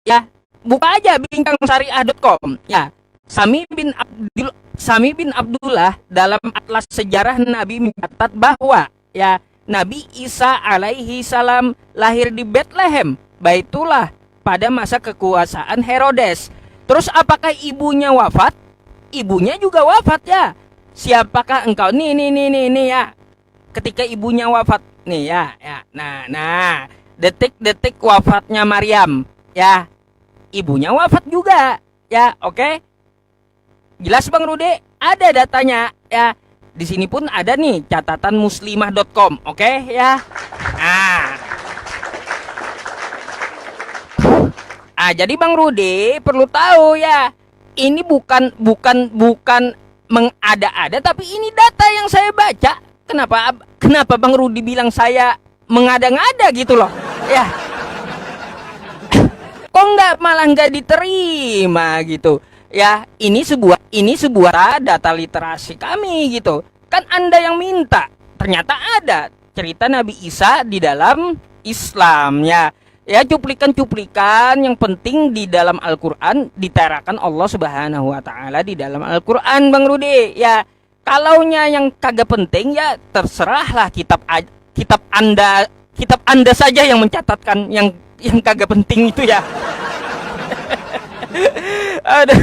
ya buka aja bincangsyariah.com ya. Sami bin Abdullah dalam Atlas Sejarah Nabi mencatat bahwa ya Nabi Isa alaihi salam lahir di Bethlehem, Baitullah, pada masa kekuasaan Herodes. Terus apakah ibunya wafat? Ibunya juga wafat ya. Siapakah engkau? Nih ya. Ketika ibunya wafat nih ya. Nah, detik-detik wafatnya Maryam ya. Ibunya wafat juga ya, oke? Jelas Bang Rude, ada datanya ya. Di sini pun ada nih catatan muslimah.com, oke ya. Jadi Bang Rude perlu tahu ya. Ini bukan mengada-ada, tapi ini data yang saya baca. Kenapa Bang Rudi bilang saya mengada-ngada gitu loh? Ya. Kok malah nggak diterima gitu? Ya, ini sebuah data literasi kami gitu. Kan Anda yang minta. Ternyata ada cerita Nabi Isa di dalam Islam ya. Ya, cuplikan-cuplikan yang penting di dalam Al-Qur'an diterakan Allah Subhanahu wa taala di dalam Al-Qur'an, Bang Rudi. Ya, kalaunya yang kagak penting ya terserahlah kitab Anda saja yang mencatatkan yang kagak penting itu ya. Aduh.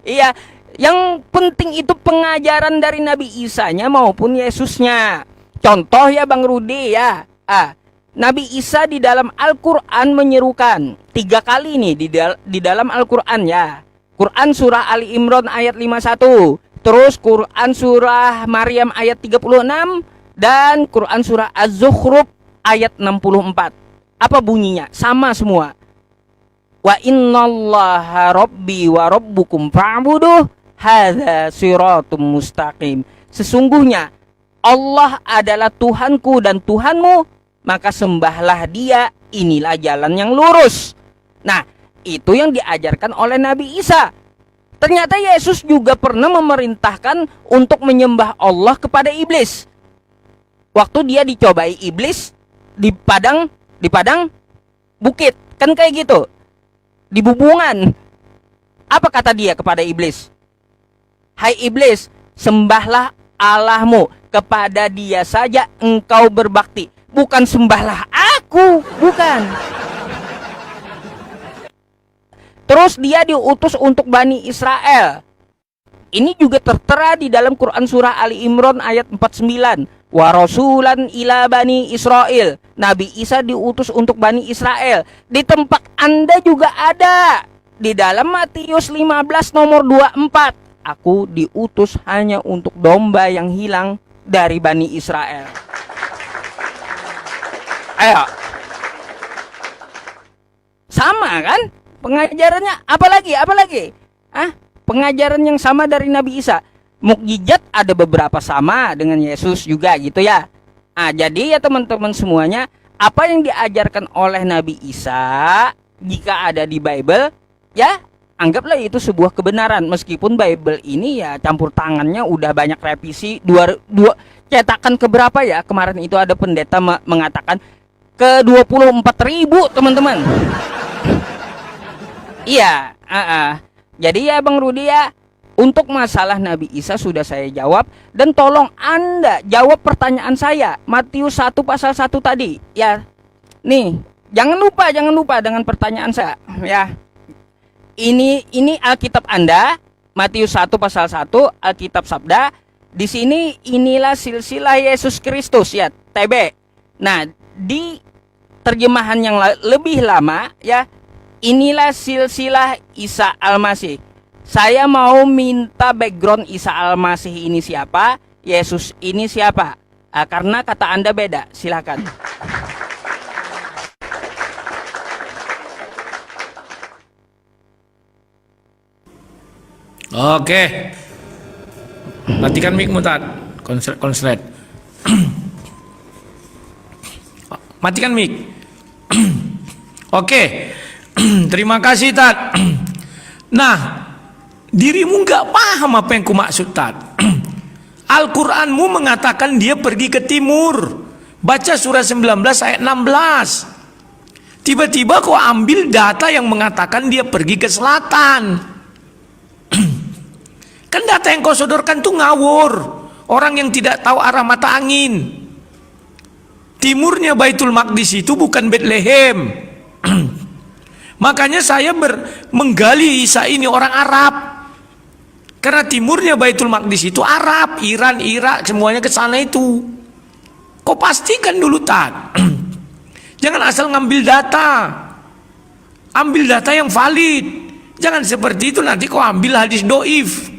Iya, yang penting itu pengajaran dari Nabi Isa-nya maupun Yesusnya. Contoh ya Bang Rudi ya. Nabi Isa di dalam Al-Qur'an menyerukan 3 kali nih di dalam Al-Qur'an ya. Quran surah Ali Imran ayat 51, terus Quran surah Maryam ayat 36, dan Quran surah Az-Zukhruf ayat 64. Apa bunyinya? Sama semua. Wa innallaha rabbi wa rabbukum fa'buduh hadza siratum mustaqim. Sesungguhnya Allah adalah Tuhanku dan Tuhanmu, maka sembahlah Dia, inilah jalan yang lurus. Nah, itu yang diajarkan oleh Nabi Isa. Ternyata Yesus juga pernah memerintahkan untuk menyembah Allah kepada iblis. Waktu dia dicobai iblis di padang bukit, kan kayak gitu. Di bubungan. Apa kata dia kepada iblis? Hai iblis, sembahlah Allahmu, kepada Dia saja engkau berbakti, bukan sembahlah aku, bukan. Terus dia diutus untuk Bani Israel. Ini juga tertera di dalam Quran surah Ali Imran ayat 49. Wa rasulan ila Bani Israel. Nabi Isa diutus untuk Bani Israel. Di tempat Anda juga ada. Di dalam Matius 15 nomor 24. Aku diutus hanya untuk domba yang hilang dari Bani Israel. Ayo. Sama kan? Pengajarannya apalagi? Pengajaran yang sama dari Nabi Isa. Mukjizat ada beberapa sama dengan Yesus juga gitu ya. Jadi ya teman-teman semuanya, apa yang diajarkan oleh Nabi Isa jika ada di Bible, ya anggaplah itu sebuah kebenaran. Meskipun Bible ini ya campur tangannya udah banyak revisi, dua cetakan keberapa ya? Kemarin itu ada pendeta mengatakan ke 24.000 teman-teman. Iya, Jadi ya Bang Rudi ya, untuk masalah Nabi Isa sudah saya jawab. Dan tolong Anda jawab pertanyaan saya, Matius 1 pasal 1 tadi. Ya, nih, jangan lupa dengan pertanyaan saya. Ya, ini Alkitab Anda, Matius 1 pasal 1, Alkitab Sabda. Di sini inilah silsilah Yesus Kristus ya, TB. Nah, di terjemahan yang lebih lama ya, inilah silsilah Isa Al-Masih. Saya mau minta background Isa Al-Masih ini siapa, Yesus ini siapa. Karena kata Anda beda, silakan. Oke. Matikan mic mutat. Konslet. Matikan mic. Oke. Terima kasih Tat. Nah, dirimu nggak paham apa yang kumaksud Tat. Al-Quranmu mengatakan dia pergi ke timur. Baca surah 19 ayat 16. Tiba-tiba kau ambil data yang mengatakan dia pergi ke selatan. Kan data yang kau sodorkan tuh ngawur. Orang yang tidak tahu arah mata angin. Timurnya Baitul Maqdis itu bukan Bethlehem. Makanya saya menggali Isa ini orang Arab. Karena timurnya Baitul Maqdis itu Arab, Iran, Irak, semuanya ke sana itu. Kau pastikan dulu Tat. Jangan asal ngambil data. Ambil data yang valid. Jangan seperti itu nanti kau ambil hadis doif.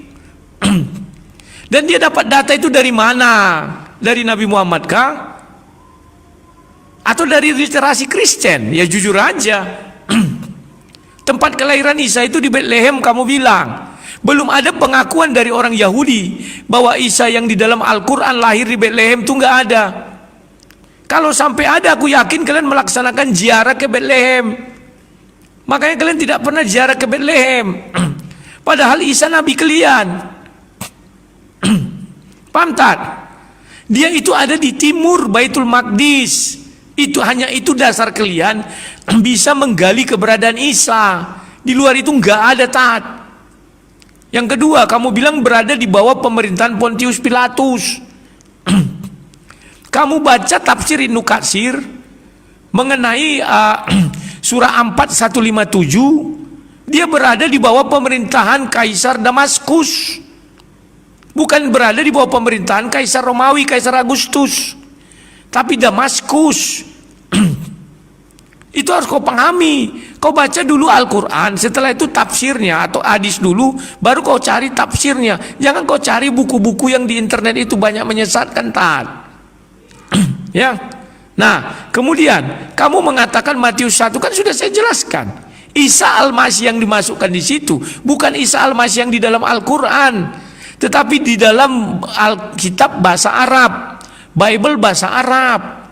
Dan dia dapat data itu dari mana? Dari Nabi Muhammad kah? Atau dari literasi Kristen? Ya jujur aja. Tempat kelahiran Isa itu di Bethlehem kamu bilang. Belum ada pengakuan dari orang Yahudi bahwa Isa yang di dalam Al-Quran lahir di Bethlehem itu nggak ada. Kalau sampai ada, aku yakin kalian melaksanakan ziarah ke Bethlehem. Makanya kalian tidak pernah ziarah ke Bethlehem. Padahal Isa Nabi kalian. Paham tak? Dia itu ada di timur Baitul Maqdis. Itu dasar kalian bisa menggali keberadaan Isa. Di luar itu nggak ada Tat. Yang kedua, kamu bilang berada di bawah pemerintahan Pontius Pilatus. Kamu baca tafsir Ibnu Katsir mengenai surah 4 157, dia berada di bawah pemerintahan Kaisar Damaskus. Bukan berada di bawah pemerintahan Kaisar Romawi, Kaisar Agustus. Tapi Damaskus. Itu harus kau pahami. Kau baca dulu Al-Quran, setelah itu tafsirnya atau hadis dulu, baru kau cari tafsirnya. Jangan kau cari buku-buku yang di internet itu banyak menyesatkan Tat. Ya. Nah, kemudian kamu mengatakan Matius 1 kan sudah saya jelaskan. Isa Al-Masih yang dimasukkan di situ bukan Isa Al-Masih yang di dalam Al-Quran, tetapi di dalam Alkitab bahasa Arab, Bible bahasa Arab.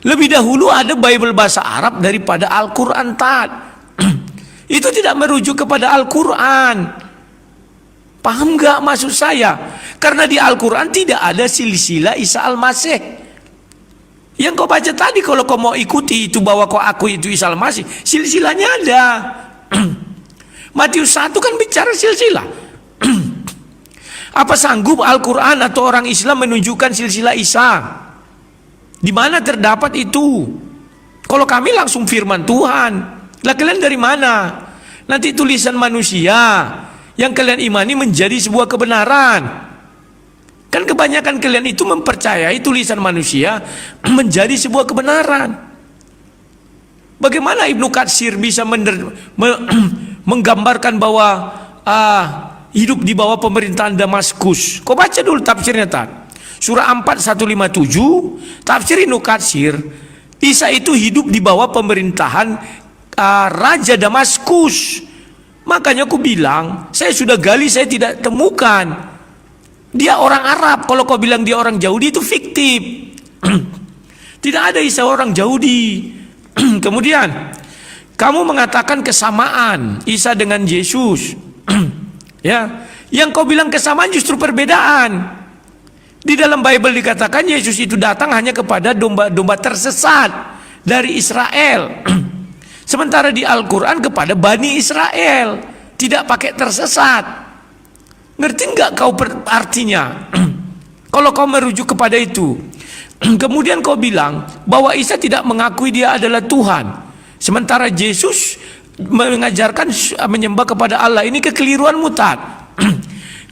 Lebih dahulu ada Bible bahasa Arab daripada Al-Quran, Tat. Itu tidak merujuk kepada Al-Quran. Paham gak maksud saya? Karena di Al-Quran tidak ada silsilah Isa Al-Masih. Yang kau baca tadi, kalau kau mau ikuti itu bahwa kau akui itu Isa Al-Masih, silsilahnya ada. Matius 1 kan bicara silsilah. Apa sanggup Al-Quran atau orang Islam menunjukkan silsilah Isa? Di mana terdapat itu? Kalau kami langsung firman Tuhan. Lah kalian dari mana? Nanti tulisan manusia yang kalian imani menjadi sebuah kebenaran. Kan kebanyakan kalian itu mempercayai tulisan manusia menjadi sebuah kebenaran. Bagaimana Ibnu Katsir bisa menggambarkan bahwa hidup di bawah pemerintahan Damaskus? Kau baca dulu tafsirnya, Tat. Surah 4 157, tafsir Ibnu Katsir, Isa itu hidup di bawah pemerintahan Raja Damaskus. Makanya aku bilang, saya sudah gali, saya tidak temukan. Dia orang Arab. Kalau kau bilang dia orang Yahudi itu fiktif. Tidak ada Isa orang Yahudi. Kemudian kamu mengatakan kesamaan Isa dengan Yesus. Ya, yang kau bilang kesamaan justru perbedaan. Di dalam Bible dikatakan Yesus itu datang hanya kepada domba-domba tersesat dari Israel. Sementara di Al-Quran kepada Bani Israel, tidak pakai tersesat. Ngerti nggak kau artinya? Kalau kau merujuk kepada itu, kemudian kau bilang bahwa Isa tidak mengakui dia adalah Tuhan, sementara Yesus mengajarkan menyembah kepada Allah. Ini kekeliruan mutat.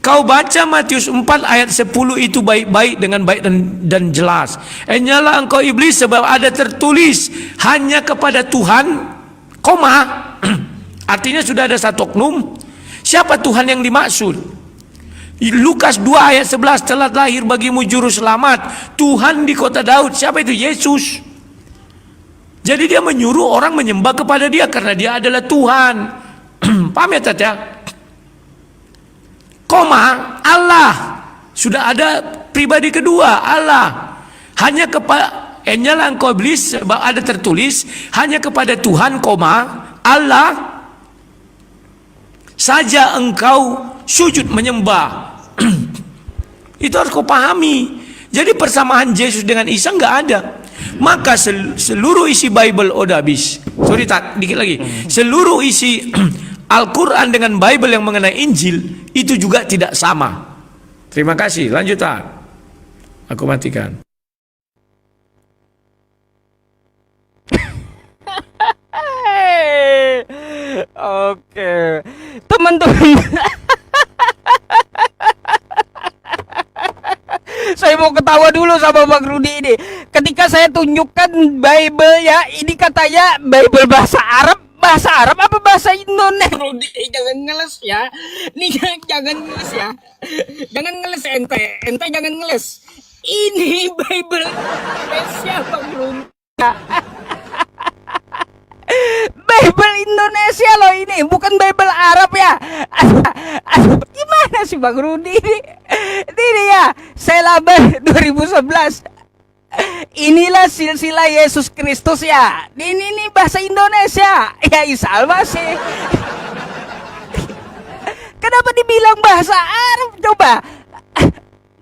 Kau baca Matius 4 ayat 10 itu baik-baik dengan baik dan jelas. Enyalah engkau iblis, sebab ada tertulis hanya kepada Tuhan, koma. Artinya sudah ada satu oknum. Siapa Tuhan yang dimaksud? Lukas 2 ayat 11, telah lahir bagimu juru selamat, Tuhan di kota Daud. Siapa itu? Yesus. Jadi dia menyuruh orang menyembah kepada dia karena dia adalah Tuhan. Paham ya, Tat, ya? Koma, Allah. Sudah ada pribadi kedua, Allah. Hanya kepada enyalah engkau iblis, sebab ada tertulis hanya kepada Tuhan, koma, Allah saja engkau sujud menyembah. Itu harus kau pahami. Jadi persamaan Yesus dengan Isa nggak ada. Maka seluruh isi Bible udah habis. Sorry, tak dikit lagi. Seluruh isi Al-Quran dengan Bible yang mengenai Injil itu juga tidak sama. Terima kasih. Lanjut, tak. Aku matikan. Oke, teman-teman. Saya mau ketawa dulu sama Bang Rudi ini. Ketika saya tunjukkan Bible ya, ini katanya Bible bahasa Arab. Bahasa Arab apa bahasa Indonesia? Rudi, jangan ngeles ya. Nih jangan ngeles ya. Jangan ngeles ente. Ente jangan ngeles. Ini Bible Indonesia, Bang Rudi. Bible Indonesia loh ini, bukan Bible Arab ya. Gimana sih Bang Rudi ini ya, Selaban 2011. Inilah silsilah Yesus Kristus ya. Ini bahasa Indonesia. Ya Isa Al-Masih. Kenapa dibilang bahasa Arab coba?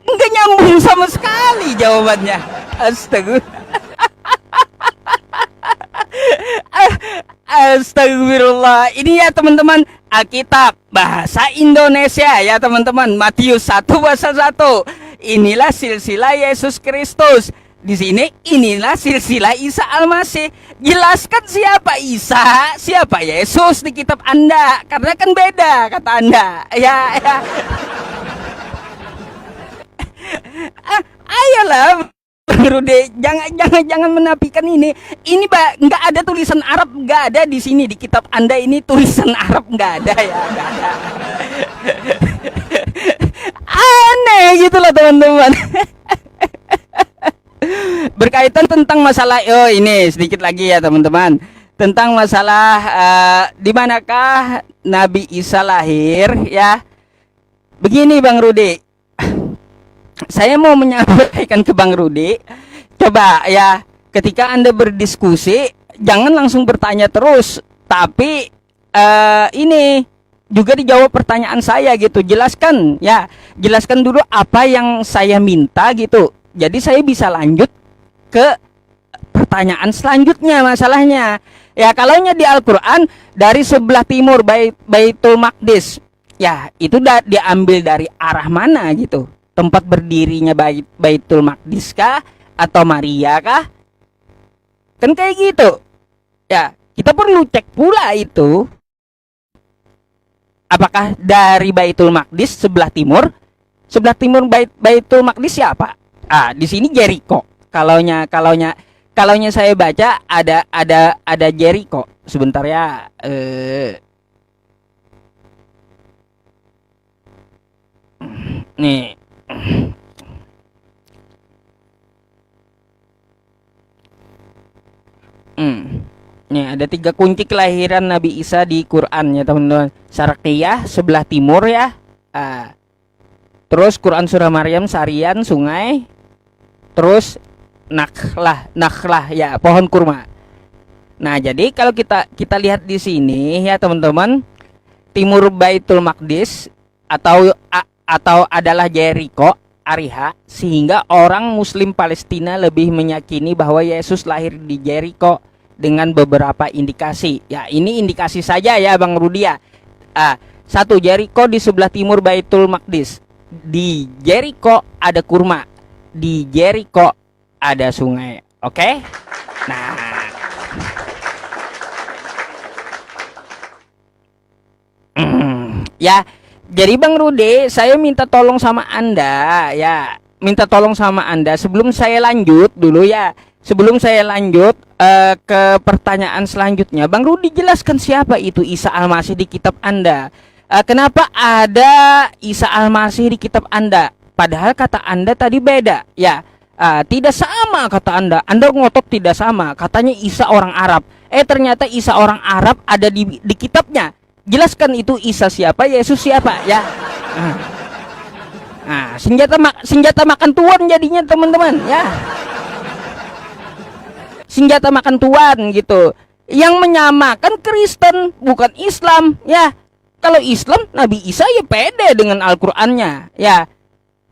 Nggak nyambung sama sekali jawabannya. Astaga. Astagfirullah. Ini ya teman-teman, Alkitab bahasa Indonesia ya teman-teman. Matius 1 pasal 1. Inilah silsilah Yesus Kristus. Di sini inilah silsilah Isa Al-Masih. Jelaskan siapa Isa, siapa Yesus di kitab Anda, karena kan beda kata Anda. Ya. Ayolah Rude, jangan menafikan ini. Ini nggak ada tulisan Arab, nggak ada di sini di kitab Anda ini tulisan Arab nggak ada ya, nggak ada. Aneh gitu loh teman-teman. Berkaitan tentang masalah ini sedikit lagi ya teman-teman. tentang masalah di manakah Nabi Isa lahir ya. Begini Bang Rudi, saya mau menyampaikan ke Bang Rudi, coba ya ketika Anda berdiskusi jangan langsung bertanya terus, tapi ini juga dijawab pertanyaan saya gitu. Jelaskan ya, jelaskan dulu apa yang saya minta gitu. Jadi saya bisa lanjut ke pertanyaan selanjutnya masalahnya. Ya kalaunya di Al-Qur'an dari sebelah timur Baitul Maqdis. Ya, itu diambil dari arah mana gitu? Tempat berdirinya Baitul Maqdis kah atau Maria kah? Kan kayak gitu. Ya, kita perlu cek pula itu. Apakah dari Baitul Maqdis sebelah timur? Sebelah timur Baitul Maqdis siapa? Di sini Jericho. Kalaunya saya baca ada Jericho. Sebentar ya. Nih. Nih ada 3 kunci kelahiran Nabi Isa di Quran ya teman-teman. Sarqiyah sebelah timur ya. Terus Quran surah Maryam Sarian sungai. Terus Nakhlah ya pohon kurma. Nah jadi kalau kita lihat di sini ya teman-teman, timur Baitul Maqdis atau adalah Jericho, Ariha, sehingga orang Muslim Palestina lebih meyakini bahwa Yesus lahir di Jericho dengan beberapa indikasi. Ya ini indikasi saja ya Bang Rudi ya. 1, Jericho di sebelah timur Baitul Maqdis. Di Jericho ada kurma. Di Jericho ada sungai. Oke? Nah. Ya, jadi Bang Rude, saya minta tolong sama Anda ya. Minta tolong sama Anda sebelum saya lanjut dulu ya. Sebelum saya lanjut ke pertanyaan selanjutnya, Bang Rudi jelaskan siapa itu Isa Al-Masih di kitab Anda. Kenapa ada Isa Al-Masih di kitab Anda? Padahal kata Anda tadi beda ya. Tidak sama kata Anda. Anda ngotot tidak sama. Katanya Isa orang Arab. Ternyata Isa orang Arab ada di kitabnya. Jelaskan itu Isa siapa, Yesus siapa ya. Senjata makan tuan jadinya teman-teman ya. Senjata makan tuan gitu. Yang menyamakan Kristen bukan Islam ya. Kalau Islam Nabi Isa ya pede dengan Al-Qur'annya ya.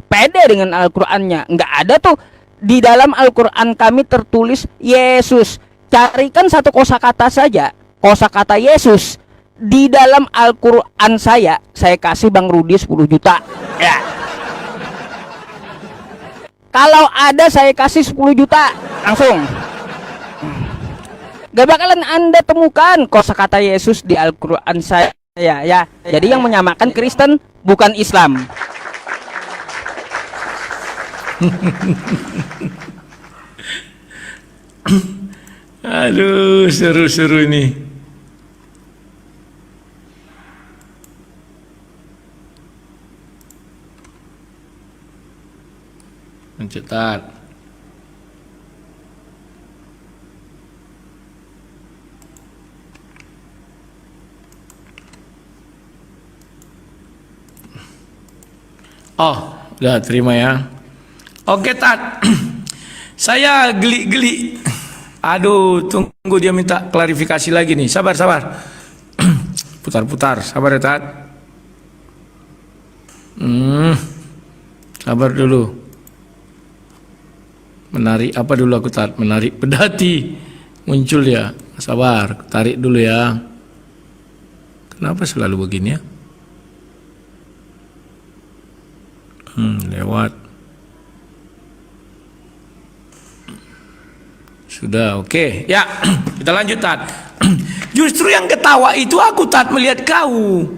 Pede dengan Al-Qur'annya. Enggak ada tuh di dalam Al-Qur'an kami tertulis Yesus. Carikan satu kosakata saja, kosakata Yesus di dalam Al-Qur'an saya kasih Bang Rudi 10 juta ya. Kalau ada saya kasih 10 juta langsung. Gak bakalan Anda temukan kosakata Yesus di Al-Qur'an saya ya. Jadi yang menyamakan Kristen bukan Islam. Aduh, seru-seru ini. Mencetak. Oh, udah terima ya. Oke, Tat. Saya geli-geli. Aduh, tunggu dia minta klarifikasi lagi nih. Sabar. Putar-putar. Sabar ya, Tat. Sabar dulu. Menarik apa dulu aku, Tat? Menarik pedati. Muncul ya. Sabar, tarik dulu ya. Kenapa selalu begini ya? Lewat. Sudah, oke. Ya, kita lanjut, Tat. Justru yang ketawa itu aku, Tat, melihat kau.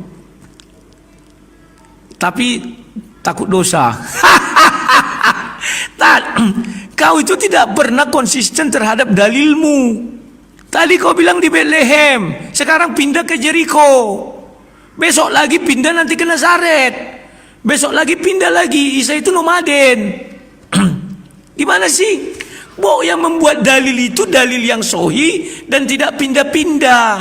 Tapi takut dosa. Tat, kau itu tidak pernah konsisten terhadap dalilmu. Tadi kau bilang di Bethlehem, sekarang pindah ke Jericho. Besok lagi pindah nanti ke Nazaret. Besok lagi pindah lagi, Isa itu nomaden. Gimana sih? Bo, yang membuat dalil itu dalil yang sahih dan tidak pindah-pindah.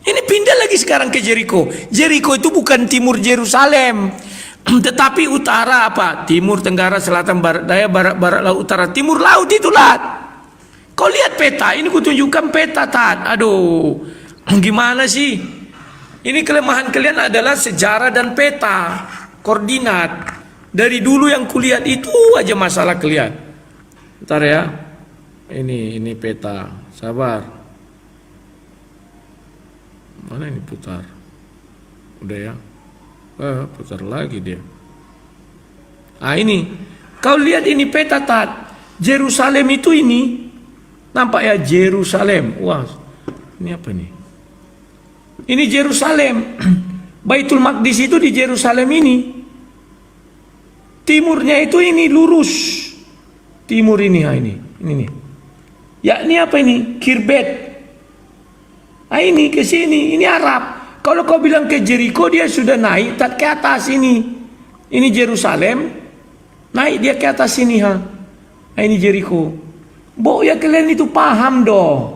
Ini pindah lagi sekarang ke Jericho. Jericho itu bukan timur Yerusalem, tetapi utara apa? Timur, tenggara, selatan, barat, daya, barat, laut, utara, timur laut itulah. Kau lihat peta, ini kutunjukkan peta, Tat. Aduh, gimana sih? Ini kelemahan kalian adalah sejarah dan peta, koordinat. Dari dulu yang kulihat itu aja masalah kalian. Bentar ya. Ini peta. Sabar. Mana ini putar? Udah ya. Putar lagi dia. Ah, ini. Kau lihat ini peta, Tat. Yerusalem itu ini. Nampak ya, Yerusalem. Wah. Ini apa nih? Ini Yerusalem. Baitul Maqdis itu di Yerusalem ini. Timurnya itu ini lurus. Timur ini, ini nih. Ya, ini apa ini? Kirbet. Ah, ini ke sini, ini Arab. Kalau kau bilang ke Jericho, dia sudah naik tak ke atas ini. Ini Yerusalem, naik dia ke atas sini, ha. Ah, ini Jericho. Bo, ya kalian itu paham dong.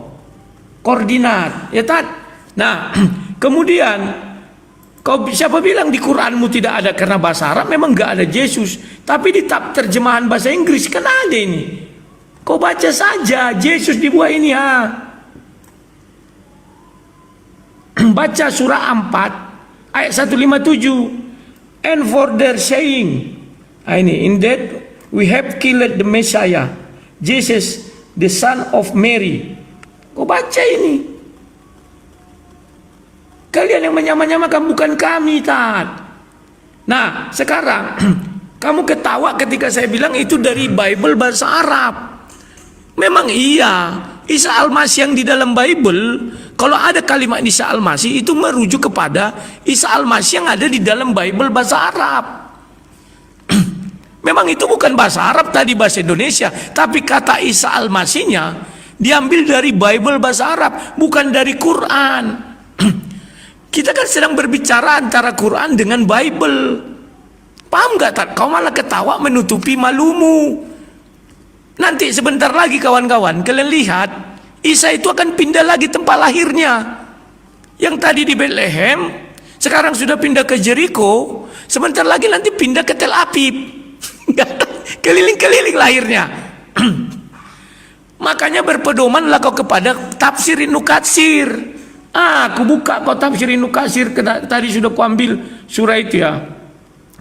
Koordinat, ya tak? Nah, kemudian siapa bilang di Quranmu tidak ada karena bahasa Arab? Memang nggak ada Yesus, tapi di terjemahan bahasa Inggris kan ada ini. Kau baca saja Yesus di buah ini, ha. Baca surah 4 ayat 157. And for their saying, ini, in that we have killed the Messiah, Jesus, the son of Mary. Kau baca ini. Kalian yang menyamakan bukan kami, Tat. Nah, sekarang kamu ketawa ketika saya bilang itu dari Bible bahasa Arab. Memang iya, Isa Al-Masih yang di dalam Bible, kalau ada kalimat Isa Al-Masih itu merujuk kepada Isa Al-Masih yang ada di dalam Bible bahasa Arab. Memang itu bukan bahasa Arab tadi, bahasa Indonesia, tapi kata Isa Al-Masihnya diambil dari Bible bahasa Arab, bukan dari Quran. Kita kan sedang berbicara antara Quran dengan Bible. Paham gak, Tat? Kau malah ketawa menutupi malumu. Nanti sebentar lagi kawan-kawan, kalian lihat Isa itu akan pindah lagi tempat lahirnya. Yang tadi di Bethlehem, sekarang sudah pindah ke Jericho. Sebentar lagi nanti pindah ke Tel Aviv. Keliling-keliling lahirnya. Makanya berpedomanlah kau kepada tafsir Ibnu Katsir. Aku buka kau tafsir Ibnu Katsir, tadi sudah kuambil surah itu ya.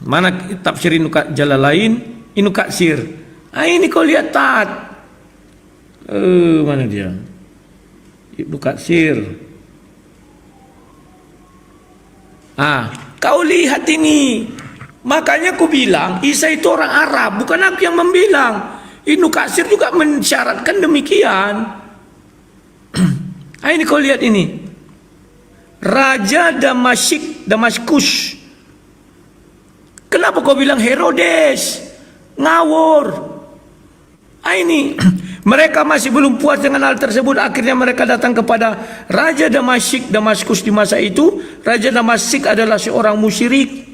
Mana tafsir Jalalain, Ibnu Katsir. Ini kau lihat, Tat. Mana dia? Ibnu Katsir. Kau lihat ini. Makanya aku bilang Isa itu orang Arab, bukan aku yang membilang. Ibnu Katsir juga mensyaratkan demikian. Ini kau lihat ini. Raja Damaskus. Kenapa kau bilang Herodes? Ngawur. Ini mereka masih belum puas dengan hal tersebut. Akhirnya mereka datang kepada Raja Damaskus di masa itu. Raja Damaskus adalah seorang musyrik.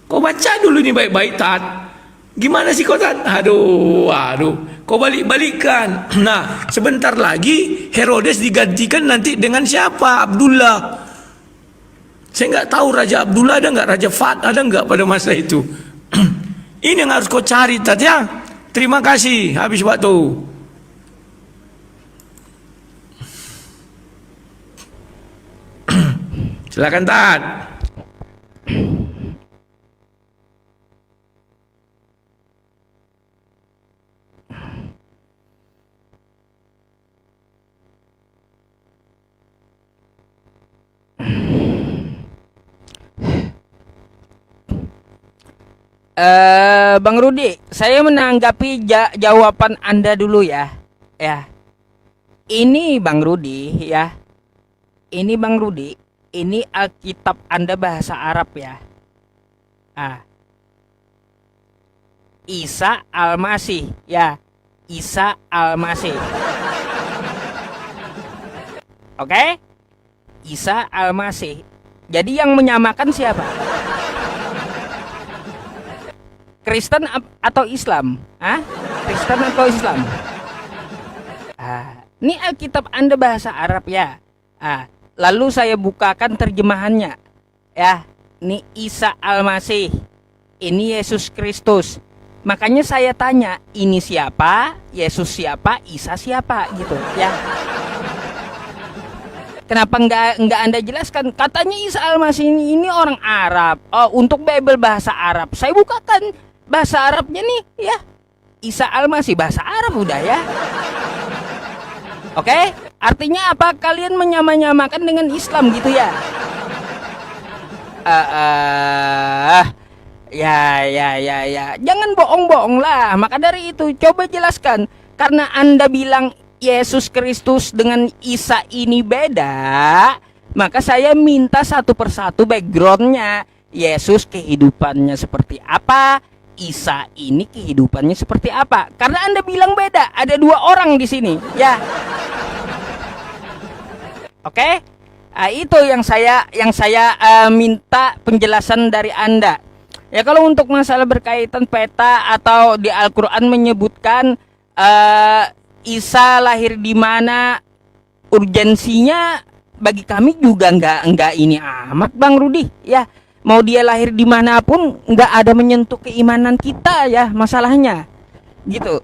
Kau baca dulu ini baik-baik, Tat. Gimana sih kau, Tat? Aduh. Kau balik-balikkan. Nah, sebentar lagi Herodes digantikan nanti dengan siapa? Abdullah. Saya nggak tahu Raja Abdullah ada nggak, Raja Fahd ada nggak pada masa itu. Ini yang harus kau cari, Tat, ya. Terima kasih. Habis waktu. Silakan, Tat. Bang Rudi, saya menanggapi jawaban Anda dulu ya. Ya. Ini Bang Rudi ya. Ini Bang Rudi, ini Alkitab Anda bahasa Arab ya. Isa Al-Masih ya. Isa Al-Masih. Oke? Isa Al-Masih. Jadi yang menyamakan siapa? Kristen atau Islam? Hah? Kristen atau Islam? Ini Alkitab Anda bahasa Arab ya. Lalu saya bukakan terjemahannya. Ya, ini Isa Al-Masih. Ini Yesus Kristus. Makanya saya tanya, ini siapa? Yesus siapa? Isa siapa? Gitu ya. Kenapa nggak Anda jelaskan? Katanya Isa Al-Masih ini orang Arab. Untuk Bible bahasa Arab. Saya bukakan bahasa Arabnya nih ya. Isa Al-Masih bahasa Arab udah ya. Oke? Artinya apa? Kalian menyamakan dengan Islam gitu ya? Ya. Jangan bohong-bohong lah. Maka dari itu coba jelaskan. Karena Anda bilang Yesus Kristus dengan Isa ini beda, maka saya minta satu persatu backgroundnya. Yesus kehidupannya seperti apa? Isa ini kehidupannya seperti apa? Karena Anda bilang beda. Ada dua orang di sini, ya. Oke? Itu yang saya minta penjelasan dari Anda. Ya, kalau untuk masalah berkaitan peta atau di Al-Qur'an menyebutkan Isa lahir di mana, urgensinya bagi kami juga nggak ini amat Bang Rudi ya. Mau dia lahir dimanapun nggak ada menyentuh keimanan kita ya, masalahnya gitu.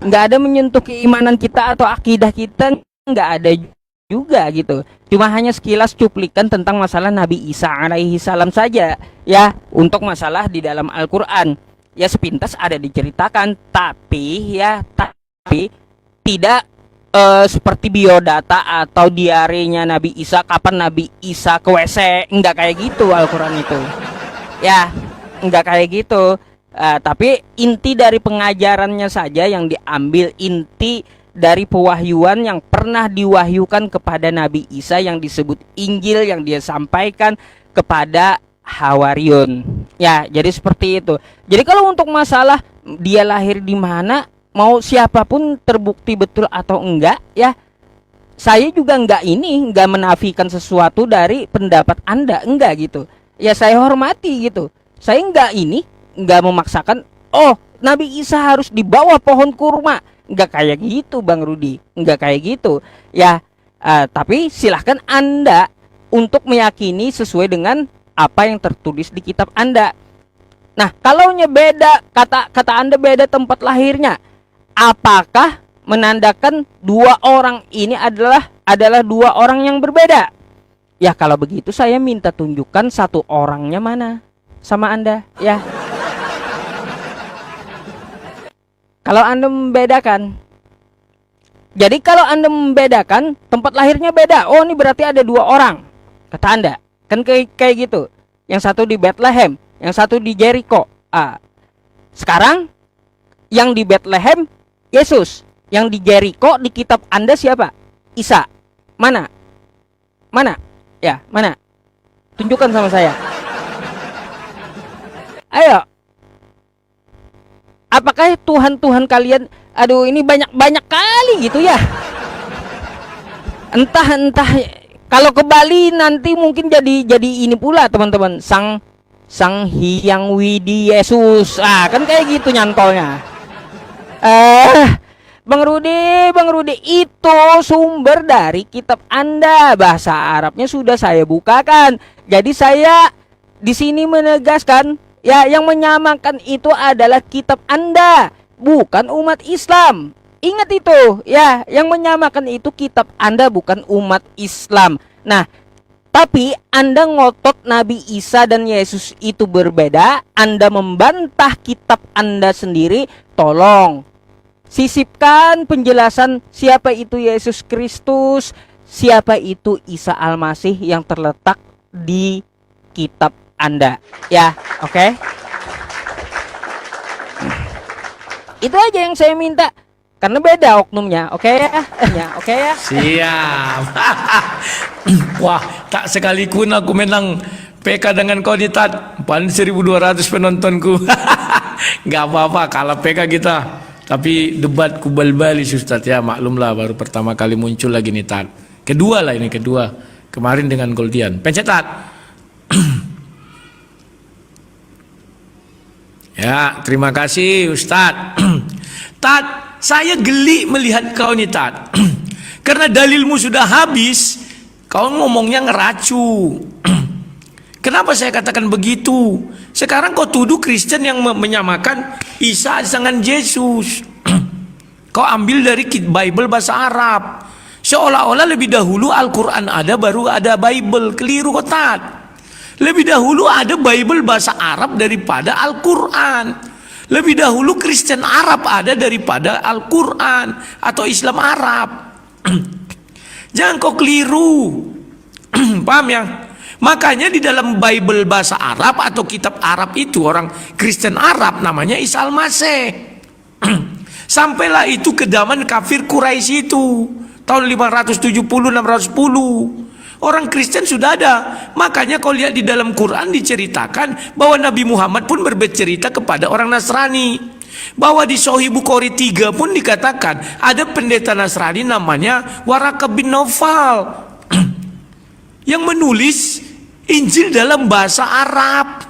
Nggak ada menyentuh keimanan kita atau akidah kita, nggak ada juga gitu. Cuma hanya sekilas cuplikan tentang masalah Nabi Isa alaihi salam saja ya, untuk masalah di dalam Al-Qur'an ya, sepintas ada diceritakan, tapi tidak seperti biodata atau diarinya Nabi Isa, kapan Nabi Isa ke WC, enggak kayak gitu Al-Quran itu ya, enggak kayak gitu. Tapi inti dari pengajarannya saja yang diambil, inti dari pewahyuan yang pernah diwahyukan kepada Nabi Isa yang disebut Injil, yang dia sampaikan kepada Hawariun ya. Jadi seperti itu. Jadi kalau untuk masalah dia lahir di mana, mau siapapun terbukti betul atau enggak ya, saya juga enggak menafikan sesuatu dari pendapat Anda, enggak gitu ya, saya hormati gitu. Saya enggak memaksakan Nabi Isa harus di bawah pohon kurma, enggak kayak gitu Bang Rudi, enggak kayak gitu ya. Tapi silahkan Anda untuk meyakini sesuai dengan apa yang tertulis di kitab Anda. Nah, kalaunya beda, kata Anda beda tempat lahirnya, apakah menandakan dua orang ini adalah dua orang yang berbeda? Ya, kalau begitu saya minta tunjukkan satu orangnya mana sama Anda ya. Kalau Anda membedakan, jadi kalau Anda membedakan tempat lahirnya beda, ini berarti ada dua orang kata Anda. Kan kayak gitu. Yang satu di Bethlehem, yang satu di Jericho. Sekarang yang di Bethlehem Yesus, yang di Jericho di kitab Anda siapa? Isa. Mana? Ya, mana? Tunjukkan sama saya. Ayo. Apakah Tuhan kalian, ini banyak kali gitu ya? Entah kalau ke Bali nanti mungkin jadi ini pula teman-teman, Sang Hyang Widi Yesus. Kan kayak gitu nyantolnya. Bang Rudi, itu sumber dari kitab Anda. Bahasa Arabnya sudah saya bukakan. Jadi saya di sini menegaskan ya, yang menyamakan itu adalah kitab Anda, bukan umat Islam. Ingat itu ya, yang menyamakan itu kitab Anda, bukan umat Islam. Nah, tapi Anda ngotot Nabi Isa dan Yesus itu berbeda, Anda membantah kitab Anda sendiri. Tolong sisipkan penjelasan siapa itu Yesus Kristus, siapa itu Isa Al-Masih yang terletak di kitab Anda ya. Oke? Itu aja yang saya minta, karena beda oknumnya. Oke ya? Oke ya? Siap. Wah, tak sekalipun aku menang PK dengan kau di Tat, 1.200 penontonku. Nggak apa-apa, kalah PK kita. Tapi debat kubal bali Ustaz ya, maklumlah baru pertama kali muncul lagi nih Tat. Kedua kemarin dengan Goldian. Pencet Tat. Ya, Ya, terima kasih Ustadz. Tat, saya geli melihat kau nih Tat. Karena dalilmu sudah habis, kau ngomongnya ngeracu. Kenapa saya katakan begitu? Sekarang kau tuduh Kristen yang menyamakan Isa dengan Yesus. Kau ambil dari Bible bahasa Arab. Seolah-olah lebih dahulu Al-Quran ada, baru ada Bible. Keliru kau Tat. Lebih dahulu ada Bible bahasa Arab daripada Al-Quran. Lebih dahulu Kristen Arab ada daripada Al-Quran atau Islam Arab. Jangan kau keliru. Paham ya? Makanya di dalam Bible bahasa Arab atau kitab Arab itu, orang Kristen Arab namanya Isa Al-Masih. Sampailah itu ke zaman kafir Quraisy itu tahun 570-610. Orang Kristen sudah ada. Makanya kau lihat di dalam Quran diceritakan bahwa Nabi Muhammad pun bercerita kepada orang Nasrani. Bahwa di Sahih Bukhari 3 pun dikatakan ada pendeta Nasrani namanya Waraka bin Naufal yang menulis Injil dalam bahasa Arab.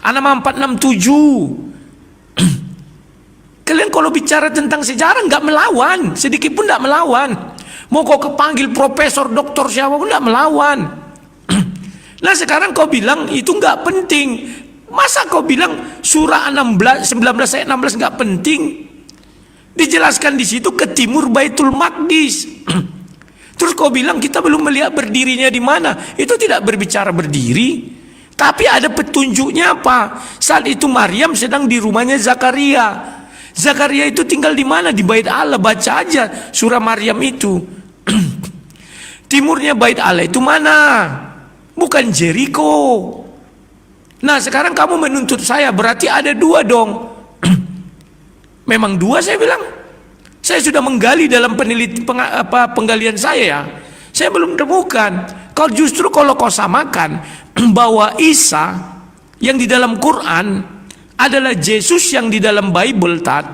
Anama 467. Kalian kalau bicara tentang sejarah nggak melawan, sedikit pun nggak melawan. Mau kau kepanggil profesor, doktor siapa pun tidak melawan. Nah sekarang kau bilang itu nggak penting. Masa kau bilang surah 19 ayat 16 nggak penting? Dijelaskan di situ ke timur Baitul Maqdis. Terus kau bilang kita belum melihat berdirinya di mana? Itu tidak berbicara berdiri. Tapi ada petunjuknya apa? Saat itu Maryam sedang di rumahnya Zakaria. Zakaria itu tinggal di mana? Di Bait Allah. Baca aja surah Maryam itu. Timurnya Bait Allah itu mana? Bukan Jericho. Nah sekarang kamu menuntut saya, berarti ada dua dong. Memang dua saya bilang. Saya sudah menggali dalam penggalian saya. Saya belum temukan. Kau justru kalau kau samakan bahwa Isa yang di dalam Quran adalah Yesus yang di dalam Bible, Tat.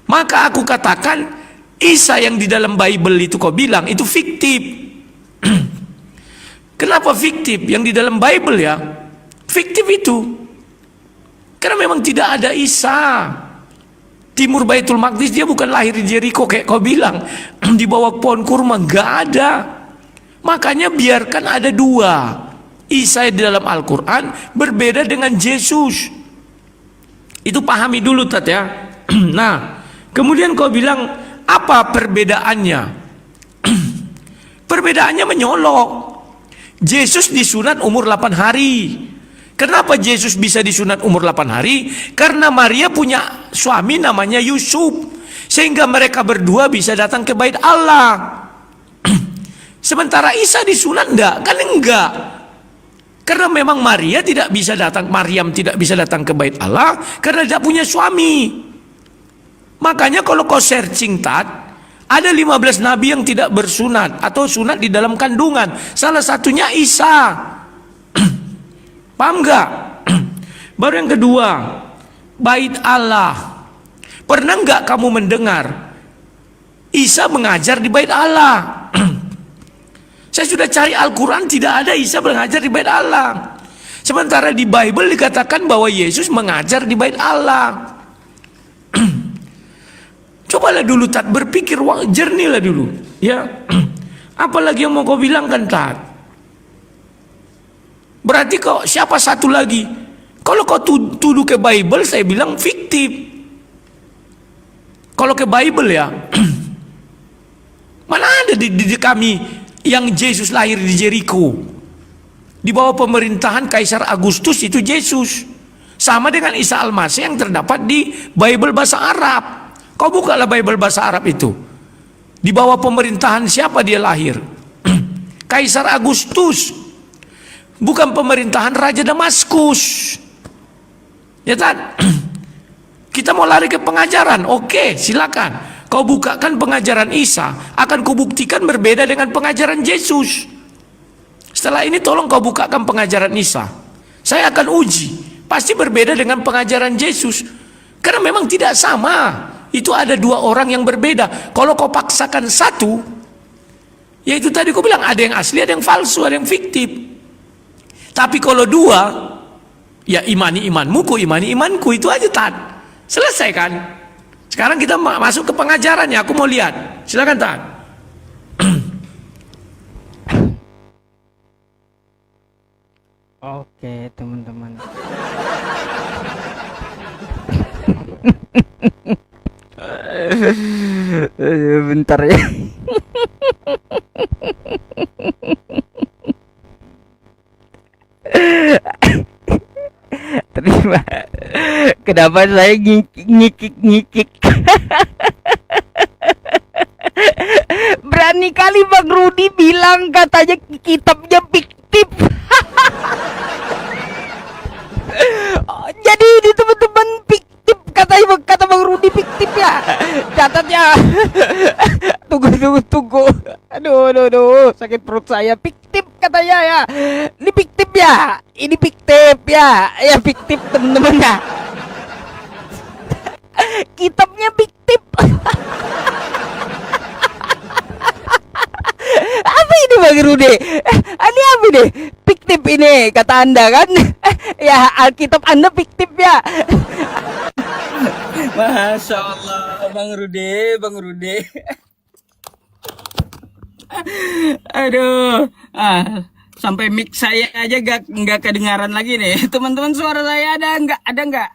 Maka aku katakan Isa yang di dalam Bible itu kau bilang itu fiktif. Kenapa fiktif? Yang di dalam Bible ya fiktif itu. Karena memang tidak ada Isa. Timur Baitul Maqdis, dia bukan lahir di Jericho kayak kau bilang. Di bawah pohon kurma, nggak ada. Makanya biarkan ada dua. Isa di dalam Al-Quran berbeda dengan Yesus. Itu pahami dulu Tat ya. Nah kemudian kau bilang apa perbedaannya? Perbedaannya menyolok. Yesus disunat umur 8 hari. Kenapa Yesus bisa disunat umur 8 hari? Karena Maria punya suami namanya Yusuf. Sehingga mereka berdua bisa datang ke Bait Allah. Sementara Isa disunat enggak? Kan enggak. Karena memang Maryam tidak bisa datang ke Bait Allah karena tidak punya suami. Makanya kalau kau searching Tat, ada 15 nabi yang tidak bersunat atau sunat di dalam kandungan. Salah satunya Isa. Paham enggak? Baru yang kedua, Bait Allah. Pernah enggak kamu mendengar Isa mengajar di Bait Allah? Saya sudah cari Al-Quran, tidak ada Isa mengajar di Bait Allah. Sementara di Bible dikatakan bahwa Yesus mengajar di Bait Allah. Cobalah dulu Tat, berpikir jernihlah dulu ya. Apalagi yang mau kau bilang kan Tat? Berarti kau siapa satu lagi? Kalau kau tuduh ke Bible, saya bilang fiktif. Kalau ke Bible ya mana ada di kami yang Yesus lahir di Jericho. Di bawah pemerintahan Kaisar Agustus itu Yesus. Sama dengan Isa Al-Masih yang terdapat di Bible bahasa Arab. Kau bukalah Bible bahasa Arab itu. Di bawah pemerintahan siapa dia lahir? Kaisar Agustus. Bukan pemerintahan Raja Damaskus. Ya kan? Kita mau lari ke pengajaran. Oke, silakan. Kau bukakan pengajaran Isa, akan kubuktikan berbeda dengan pengajaran Yesus. Setelah ini tolong kau bukakan pengajaran Isa. Saya akan uji, pasti berbeda dengan pengajaran Yesus. Karena memang tidak sama. Itu ada dua orang yang berbeda. Kalau kau paksakan satu, yaitu tadi kau bilang ada yang asli, ada yang palsu, ada yang fiktif. Tapi kalau dua, Ya imani imanmu, ku imani imanku, itu aja Tan. Selesai kan? Sekarang kita masuk ke pengajarannya, aku mau lihat. Silakan Tan. Oke, teman-teman. Bentar ya. Terima. Kenapa saya ngikik-ngikik? Berani kali Bang Rudi bilang katanya kitabnya fiktif. Jadi ini teman-teman fiktif katanya, kata Bang Rudi fiktif ya. Catatnya. Tunggu. Aduh, sakit perut saya. Fiktif katanya ya. Ini fiktif ya. Ini fiktif ya. Ya fiktif teman-teman ya. Kitabnya fiktif. Apa ini Bang Rudi? Ini apa ini? Fiktif ini kata Anda kan? Ya Alkitab Anda fiktif ya. Masya Allah Bang Rudi. Aduh, sampai mic saya aja nggak kedengaran lagi nih. Teman-teman, suara saya ada nggak?